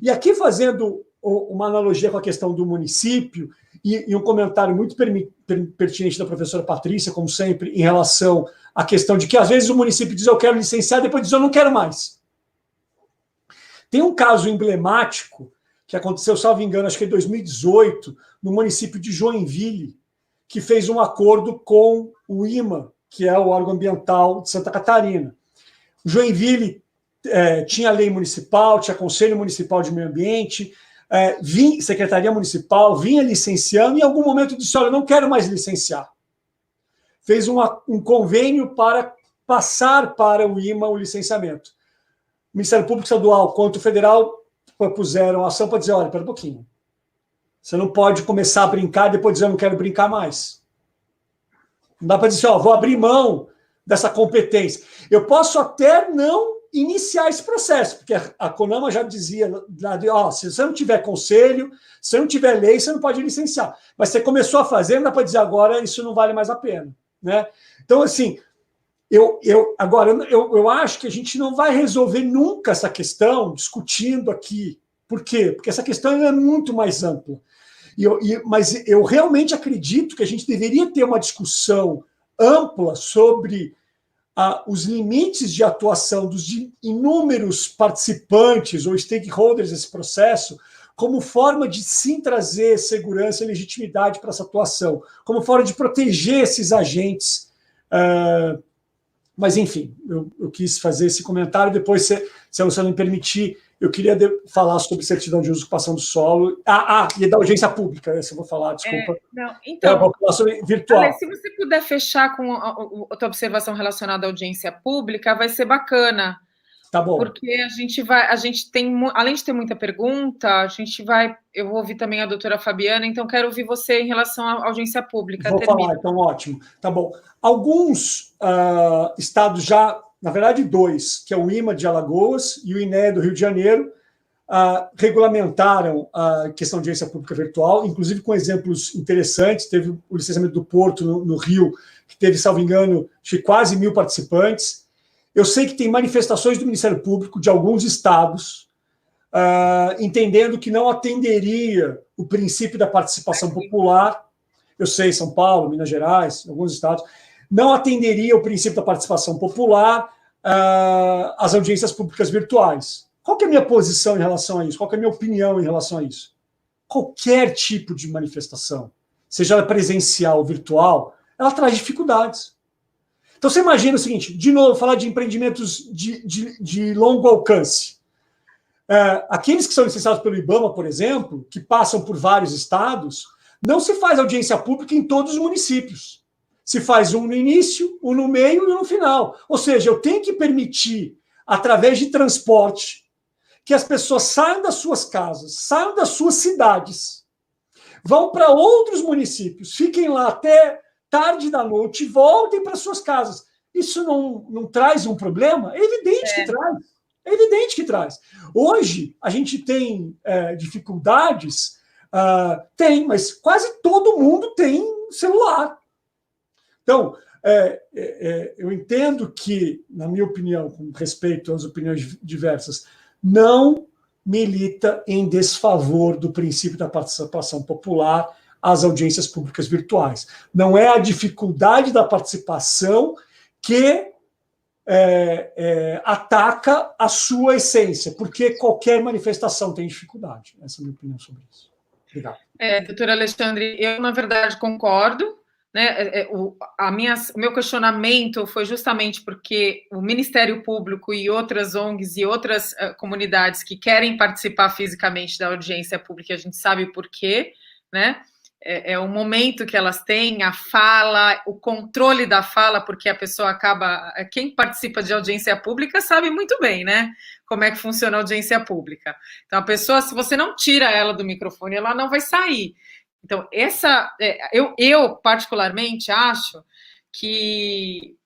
E aqui, fazendo uma analogia com a questão do município, e um comentário muito pertinente da professora Patrícia, como sempre, em relação à questão de que, às vezes, o município diz eu quero licenciar, depois diz eu não quero mais. Tem um caso emblemático que aconteceu, salvo engano, acho que em 2018, no município de Joinville, que fez um acordo com o IMA, que é o órgão ambiental de Santa Catarina. Joinville tinha lei municipal, tinha conselho municipal de meio ambiente, secretaria municipal, vinha licenciando, e em algum momento disse, olha, não quero mais licenciar. Fez um convênio para passar para o IMA o licenciamento. O Ministério Público Estadual quanto o Federal propuseram a ação para dizer, olha, espera um pouquinho. Você não pode começar a brincar e depois dizer, eu não quero brincar mais. Não dá para dizer, ó, vou abrir mão dessa competência. Eu posso até não iniciar esse processo, porque a CONAMA já dizia, ó, se você não tiver conselho, se não tiver lei, você não pode licenciar. Mas você começou a fazer, não dá para dizer agora, isso não vale mais a pena. Né? Então, assim, eu acho que a gente não vai resolver nunca essa questão discutindo aqui. Por quê? Porque essa questão é muito mais ampla. Mas eu realmente acredito que a gente deveria ter uma discussão ampla sobre os limites de atuação dos inúmeros participantes ou stakeholders desse processo, como forma de sim trazer segurança e legitimidade para essa atuação, como forma de proteger esses agentes. Mas, enfim, eu quis fazer esse comentário. Depois, se a Luciana me permitir, eu queria falar sobre certidão de uso e ocupação do solo. E da audiência pública, essa eu vou falar, desculpa. Então, eu vou falar sobre virtual. Ale, se você puder fechar com a tua observação relacionada à audiência pública, vai ser bacana. Tá bom. Porque a gente tem, além de ter muita pergunta, eu vou ouvir também a doutora Fabiana, então quero ouvir você em relação à audiência pública. Vou falar, então, ótimo. Tá bom. Alguns estados já, na verdade, 2, que é o IMA de Alagoas e o INEA do Rio de Janeiro, regulamentaram a questão de audiência pública virtual, inclusive com exemplos interessantes. Teve o licenciamento do Porto, no Rio, que teve, salvo engano, de quase 1.000 participantes. Eu sei que tem manifestações do Ministério Público de alguns estados entendendo que não atenderia o princípio da participação popular. Eu sei, São Paulo, Minas Gerais, alguns estados, não atenderia o princípio da participação popular às audiências públicas virtuais. Qual que é a minha posição em relação a isso? Qual que é a minha opinião em relação a isso? Qualquer tipo de manifestação, seja ela presencial ou virtual, ela traz dificuldades. Então, você imagina o seguinte, de novo, falar de empreendimentos de longo alcance. Aqueles que são licenciados pelo IBAMA, por exemplo, que passam por vários estados, não se faz audiência pública em todos os municípios. Se faz um no início, um no meio e um no final. Ou seja, eu tenho que permitir, através de transporte, que as pessoas saiam das suas casas, saiam das suas cidades, vão para outros municípios, fiquem lá até tarde da noite e voltem para suas casas. Isso não traz um problema? É evidente que traz. É evidente que traz. Hoje, a gente tem dificuldades, mas quase todo mundo tem celular. Então, eu entendo que, na minha opinião, com respeito às opiniões diversas, não milita em desfavor do princípio da participação popular às audiências públicas virtuais. Não é a dificuldade da participação que ataca a sua essência, porque qualquer manifestação tem dificuldade. Essa é a minha opinião sobre isso. Obrigado. Doutor Alexandre, eu, na verdade, concordo. Né, o meu questionamento foi justamente porque o Ministério Público e outras ONGs e outras comunidades que querem participar fisicamente da audiência pública, a gente sabe por quê, né? É o momento que elas têm, a fala, o controle da fala, porque a pessoa acaba... Quem participa de audiência pública sabe muito bem, né? Como é que funciona a audiência pública. Então, a pessoa, se você não tira ela do microfone, ela não vai sair. Então, eu particularmente acho que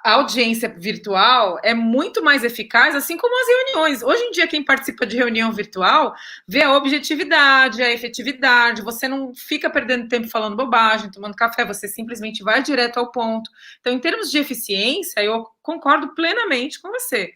a audiência virtual é muito mais eficaz, assim como as reuniões. Hoje em dia, quem participa de reunião virtual vê a objetividade, a efetividade, você não fica perdendo tempo falando bobagem, tomando café, você simplesmente vai direto ao ponto. Então, em termos de eficiência, eu concordo plenamente com você.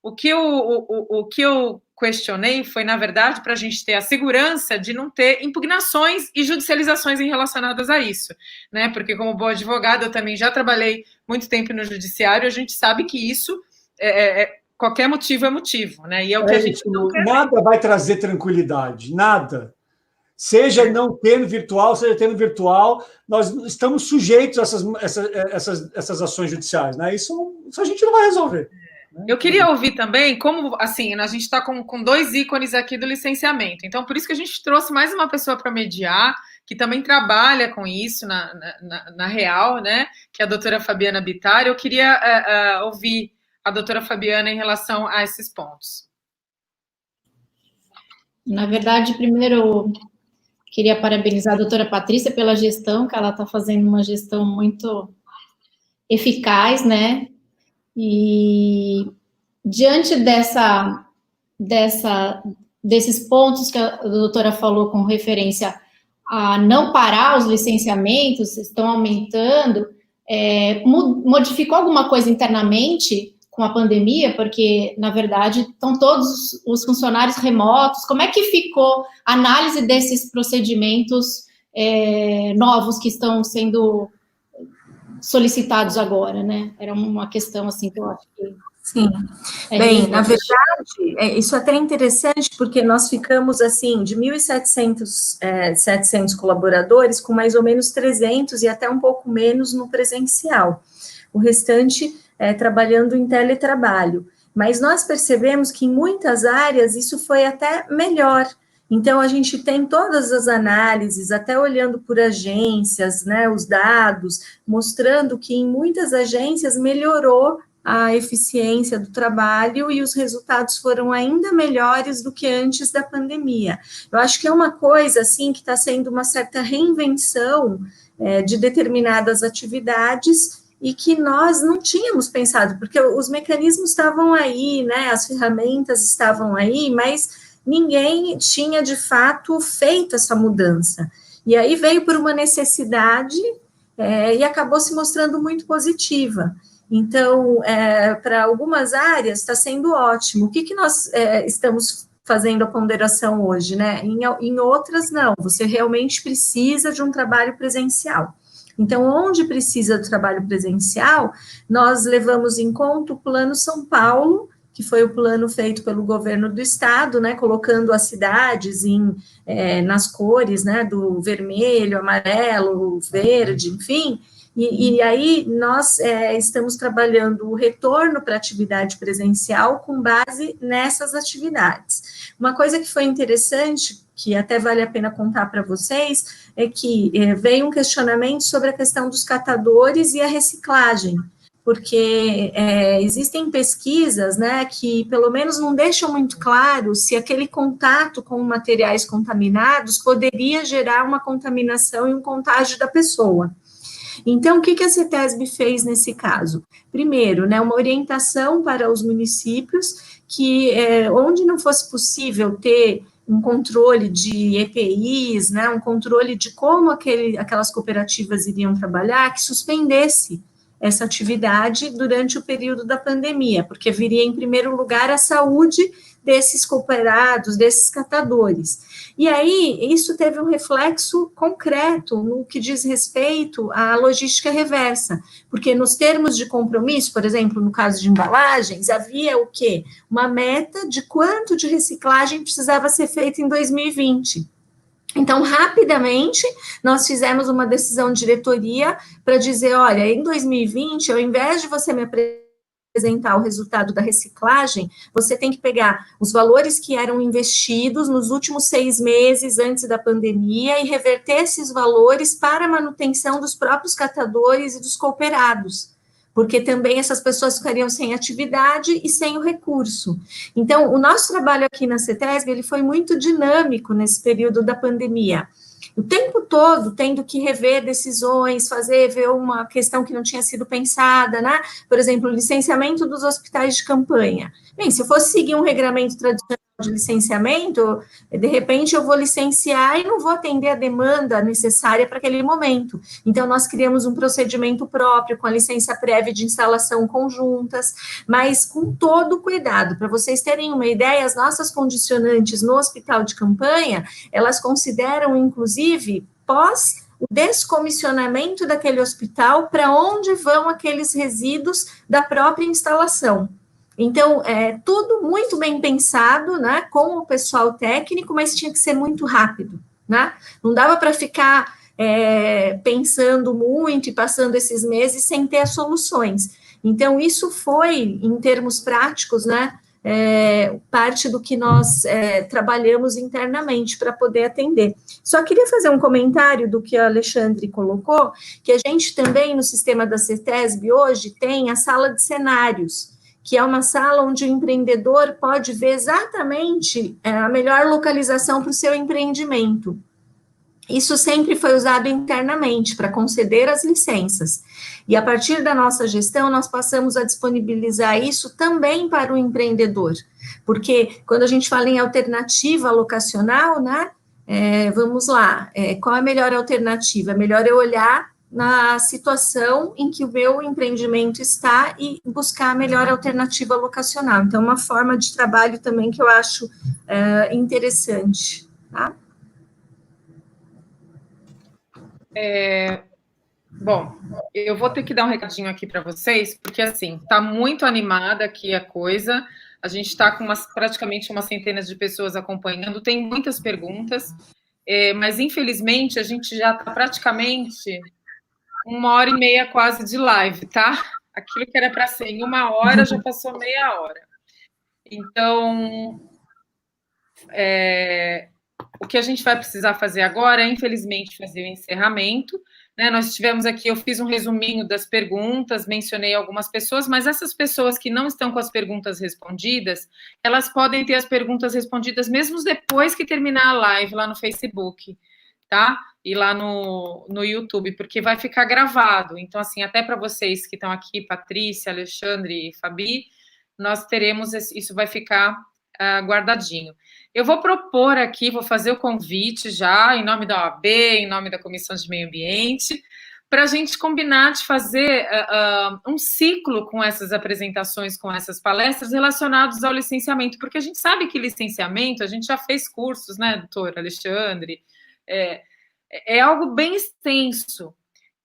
O que eu questionei foi, na verdade, para a gente ter a segurança de não ter impugnações e judicializações relacionadas a isso, né? Porque, como boa advogada, eu também já trabalhei muito tempo no judiciário, a gente sabe que isso, qualquer motivo é motivo, né? E é o que a gente não quer. Nada vai trazer tranquilidade, nada. Seja não tendo virtual, seja tendo virtual, nós estamos sujeitos a essas ações judiciais, né? Isso a gente não vai resolver. Eu queria ouvir também como, assim, a gente está com 2 ícones aqui do licenciamento, então por isso que a gente trouxe mais uma pessoa para mediar, que também trabalha com isso na real, né, que é a doutora Fabiana Bittar. Eu queria ouvir a doutora Fabiana em relação a esses pontos. Na verdade, primeiro, Queria parabenizar a doutora Patrícia pela gestão, que ela está fazendo uma gestão muito eficaz, né? E diante desses pontos que a doutora falou com referência a não parar os licenciamentos, estão aumentando, modificou alguma coisa internamente com a pandemia? Porque, na verdade, estão todos os funcionários remotos. Como é que ficou a análise desses procedimentos novos que estão sendo solicitados agora, né? Era uma questão, assim, que eu acho que... Sim, bem, na verdade, isso é até interessante, porque nós ficamos, assim, de 1.700 colaboradores, com mais ou menos 300 e até um pouco menos no presencial. O restante trabalhando em teletrabalho. Mas nós percebemos que em muitas áreas isso foi até melhor. Então, a gente tem todas as análises, até olhando por agências, né, os dados, mostrando que em muitas agências melhorou a eficiência do trabalho e os resultados foram ainda melhores do que antes da pandemia. Eu acho que é uma coisa, assim, que está sendo uma certa reinvenção de determinadas atividades e que nós não tínhamos pensado, porque os mecanismos estavam aí, né, as ferramentas estavam aí, mas ninguém tinha, de fato, feito essa mudança. E aí veio por uma necessidade e acabou se mostrando muito positiva. Então, para algumas áreas está sendo ótimo. O que nós estamos fazendo a ponderação hoje, né? Em outras, não. Você realmente precisa de um trabalho presencial. Então, onde precisa do trabalho presencial, nós levamos em conta o Plano São Paulo, que foi o plano feito pelo governo do estado, né, colocando as cidades nas cores, né, do vermelho, amarelo, verde, enfim, e aí nós estamos trabalhando o retorno para a atividade presencial com base nessas atividades. Uma coisa que foi interessante, que até vale a pena contar para vocês, é que veio um questionamento sobre a questão dos catadores e a reciclagem, porque existem pesquisas, né, que pelo menos não deixam muito claro se aquele contato com materiais contaminados poderia gerar uma contaminação e um contágio da pessoa. Então, o que a CETESB fez nesse caso? Primeiro, né, uma orientação para os municípios que, onde não fosse possível ter um controle de EPIs, né, um controle de como aquelas cooperativas iriam trabalhar, que suspendesse essa atividade durante o período da pandemia, porque viria em primeiro lugar a saúde desses cooperados, desses catadores. E aí, isso teve um reflexo concreto no que diz respeito à logística reversa, porque nos termos de compromisso, por exemplo, no caso de embalagens, havia o quê? Uma meta de quanto de reciclagem precisava ser feita em 2020. Então, rapidamente, nós fizemos uma decisão de diretoria para dizer, olha, em 2020, ao invés de você me apresentar o resultado da reciclagem, você tem que pegar os valores que eram investidos nos últimos 6 meses antes da pandemia e reverter esses valores para a manutenção dos próprios catadores e dos cooperados, porque também essas pessoas ficariam sem atividade e sem o recurso. Então, o nosso trabalho aqui na CETESB, ele foi muito dinâmico nesse período da pandemia. O tempo todo tendo que rever decisões, ver uma questão que não tinha sido pensada, né? Por exemplo, o licenciamento dos hospitais de campanha. Bem, se eu fosse seguir um regramento tradicional de licenciamento, de repente eu vou licenciar e não vou atender a demanda necessária para aquele momento. Então, nós criamos um procedimento próprio, com a licença prévia de instalação conjuntas, mas com todo cuidado. Para vocês terem uma ideia, as nossas condicionantes no hospital de campanha, elas consideram, inclusive, pós o descomissionamento daquele hospital, para onde vão aqueles resíduos da própria instalação. Então, tudo muito bem pensado, né, com o pessoal técnico, mas tinha que ser muito rápido, né? Não dava para ficar pensando muito e passando esses meses sem ter as soluções. Então, isso foi, em termos práticos, né, parte do que nós trabalhamos internamente para poder atender. Só queria fazer um comentário do que a Alexandre colocou, que a gente também, no sistema da CETESB, hoje, tem a sala de cenários, que é uma sala onde o empreendedor pode ver exatamente a melhor localização para o seu empreendimento. Isso sempre foi usado internamente para conceder as licenças. E a partir da nossa gestão, nós passamos a disponibilizar isso também para o empreendedor. Porque quando a gente fala em alternativa locacional, né? Vamos lá, qual é a melhor alternativa? É melhor eu olhar na situação em que o meu empreendimento está e buscar a melhor alternativa locacional. Então, uma forma de trabalho também que eu acho interessante, tá? Bom, eu vou ter que dar um recadinho aqui para vocês, porque assim, está muito animada aqui a coisa, a gente está com praticamente umas centenas de pessoas acompanhando, tem muitas perguntas, mas infelizmente a gente já está praticamente 1h30 quase de live, tá? Aquilo que era para ser em 1 hora já passou meia hora. Então, o que a gente vai precisar fazer agora é, infelizmente, fazer o encerramento. Né? Nós tivemos aqui, eu fiz um resuminho das perguntas, mencionei algumas pessoas, mas essas pessoas que não estão com as perguntas respondidas, elas podem ter as perguntas respondidas mesmo depois que terminar a live lá no Facebook, tá? E lá no YouTube, porque vai ficar gravado. Então, assim, até para vocês que estão aqui, Patrícia, Alexandre e Fabi, nós teremos, isso vai ficar guardadinho. Eu vou propor aqui, vou fazer o convite já, em nome da OAB, em nome da Comissão de Meio Ambiente, para a gente combinar de fazer um ciclo com essas apresentações, com essas palestras relacionadas ao licenciamento, porque a gente sabe que licenciamento, a gente já fez cursos, né, doutor Alexandre, é algo bem extenso,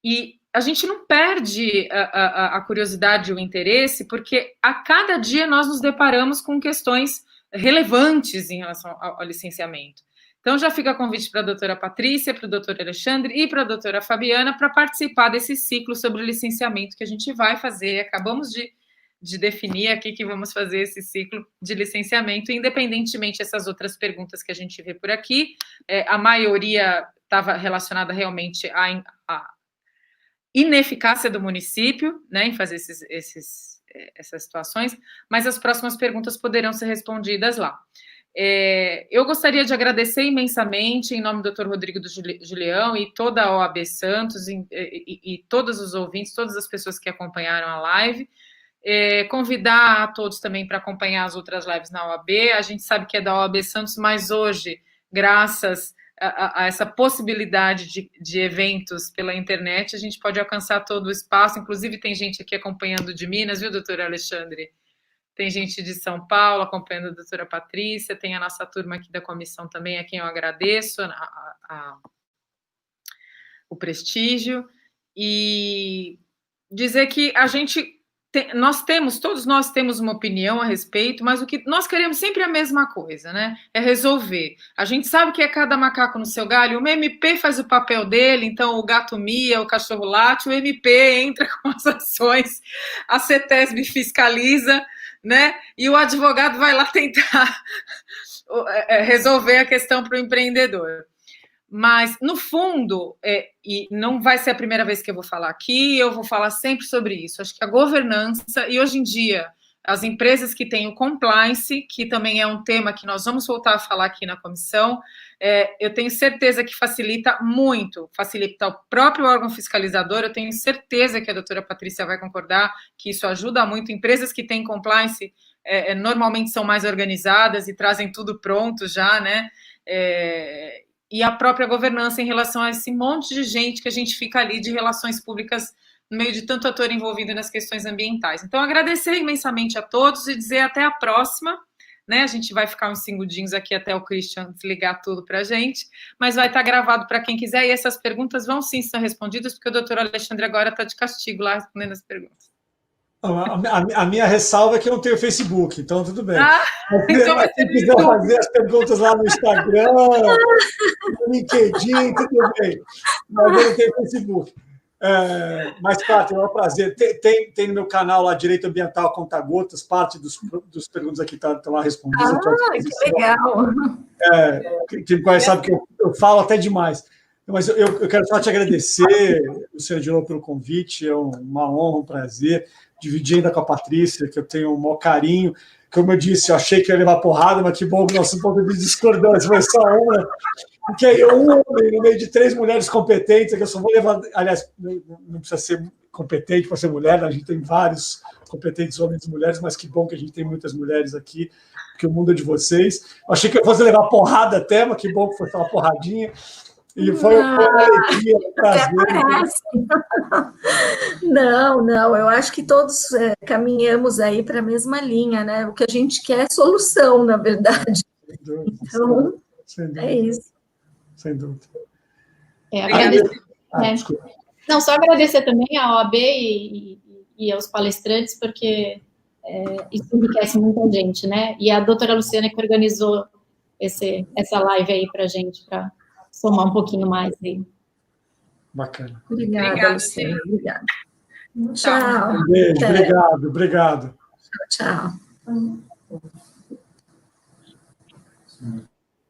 e a gente não perde a curiosidade e o interesse, porque a cada dia nós nos deparamos com questões relevantes em relação ao licenciamento. Então, já fica convite para a doutora Patrícia, para o doutor Alexandre e para a doutora Fabiana para participar desse ciclo sobre licenciamento que a gente vai fazer. Acabamos de definir aqui que vamos fazer esse ciclo de licenciamento, independentemente dessas outras perguntas que a gente vê por aqui. A maioria estava relacionada realmente à ineficácia do município, né, em fazer essas situações, mas as próximas perguntas poderão ser respondidas lá. Eu gostaria de agradecer imensamente, em nome do Dr. Rodrigo do Julião e toda a OAB Santos, e todos os ouvintes, todas as pessoas que acompanharam a live, convidar a todos também para acompanhar as outras lives na OAB. A gente sabe que é da OAB Santos, mas hoje, graças a essa possibilidade de eventos pela internet, a gente pode alcançar todo o espaço, inclusive tem gente aqui acompanhando de Minas, viu, doutora Alexandre? Tem gente de São Paulo acompanhando a doutora Patrícia, tem a nossa turma aqui da comissão também, a quem eu agradeço o prestígio, e dizer que todos nós temos uma opinião a respeito, mas o que nós queremos sempre é a mesma coisa, né? É resolver. A gente sabe que é cada macaco no seu galho, o MP faz o papel dele, então o gato mia, o cachorro late, o MP entra com as ações, a CETESB fiscaliza, né? E o advogado vai lá tentar resolver a questão para o empreendedor. Mas, no fundo, e não vai ser a primeira vez que eu vou falar aqui, eu vou falar sempre sobre isso. Acho que a governança, e hoje em dia, as empresas que têm o compliance, que também é um tema que nós vamos voltar a falar aqui na comissão, eu tenho certeza que facilita muito, facilita o próprio órgão fiscalizador, eu tenho certeza que a doutora Patrícia vai concordar que isso ajuda muito. Empresas que têm compliance normalmente são mais organizadas e trazem tudo pronto já, né? E a própria governança em relação a esse monte de gente que a gente fica ali de relações públicas no meio de tanto ator envolvido nas questões ambientais. Então, agradecer imensamente a todos e dizer até a próxima, né? A gente vai ficar uns segundinhos aqui até o Christian desligar tudo para a gente, mas vai estar gravado para quem quiser, e essas perguntas vão sim ser respondidas, porque o doutor Alexandre agora está de castigo lá respondendo as perguntas. A minha ressalva é que eu não tenho Facebook, então tudo bem. Então mas se quiser fazer as perguntas lá no Instagram, no LinkedIn, tudo bem. Mas eu não tenho Facebook. Mas, Cátia, é um prazer. Tem no meu canal lá, Direito Ambiental Conta Gotas, parte dos perguntas aqui estão lá respondidas. Que legal! Quem me conhece sabe que eu falo até demais. Mas eu quero só te agradecer, Luciano Dilon, pelo convite. É uma honra, um prazer dividir ainda com a Patrícia, que eu tenho o maior carinho. como eu disse, eu achei que ia levar porrada, mas que bom que nosso ponto de discordância foi só uma. Porque um homem no meio de 3 mulheres competentes, que eu só vou levar. Aliás, não precisa ser competente para ser mulher, a gente tem vários competentes homens e mulheres, mas que bom que a gente tem muitas mulheres aqui, porque o mundo é de vocês. Eu achei que eu fosse levar porrada até, mas que bom que foi só uma porradinha. E foi uma alegria, um prazer. Não, eu acho que todos caminhamos aí para a mesma linha, né? O que a gente quer é solução, na verdade. Então, é isso. Sem dúvida. Não, só agradecer também à OAB e aos palestrantes, porque isso enriquece muita gente, né? E a doutora Luciana que organizou essa live aí para a gente, para somar um pouquinho mais aí. Bacana. Obrigada, Luciana. Obrigada. Tchau. Um beijo, obrigado. Tchau.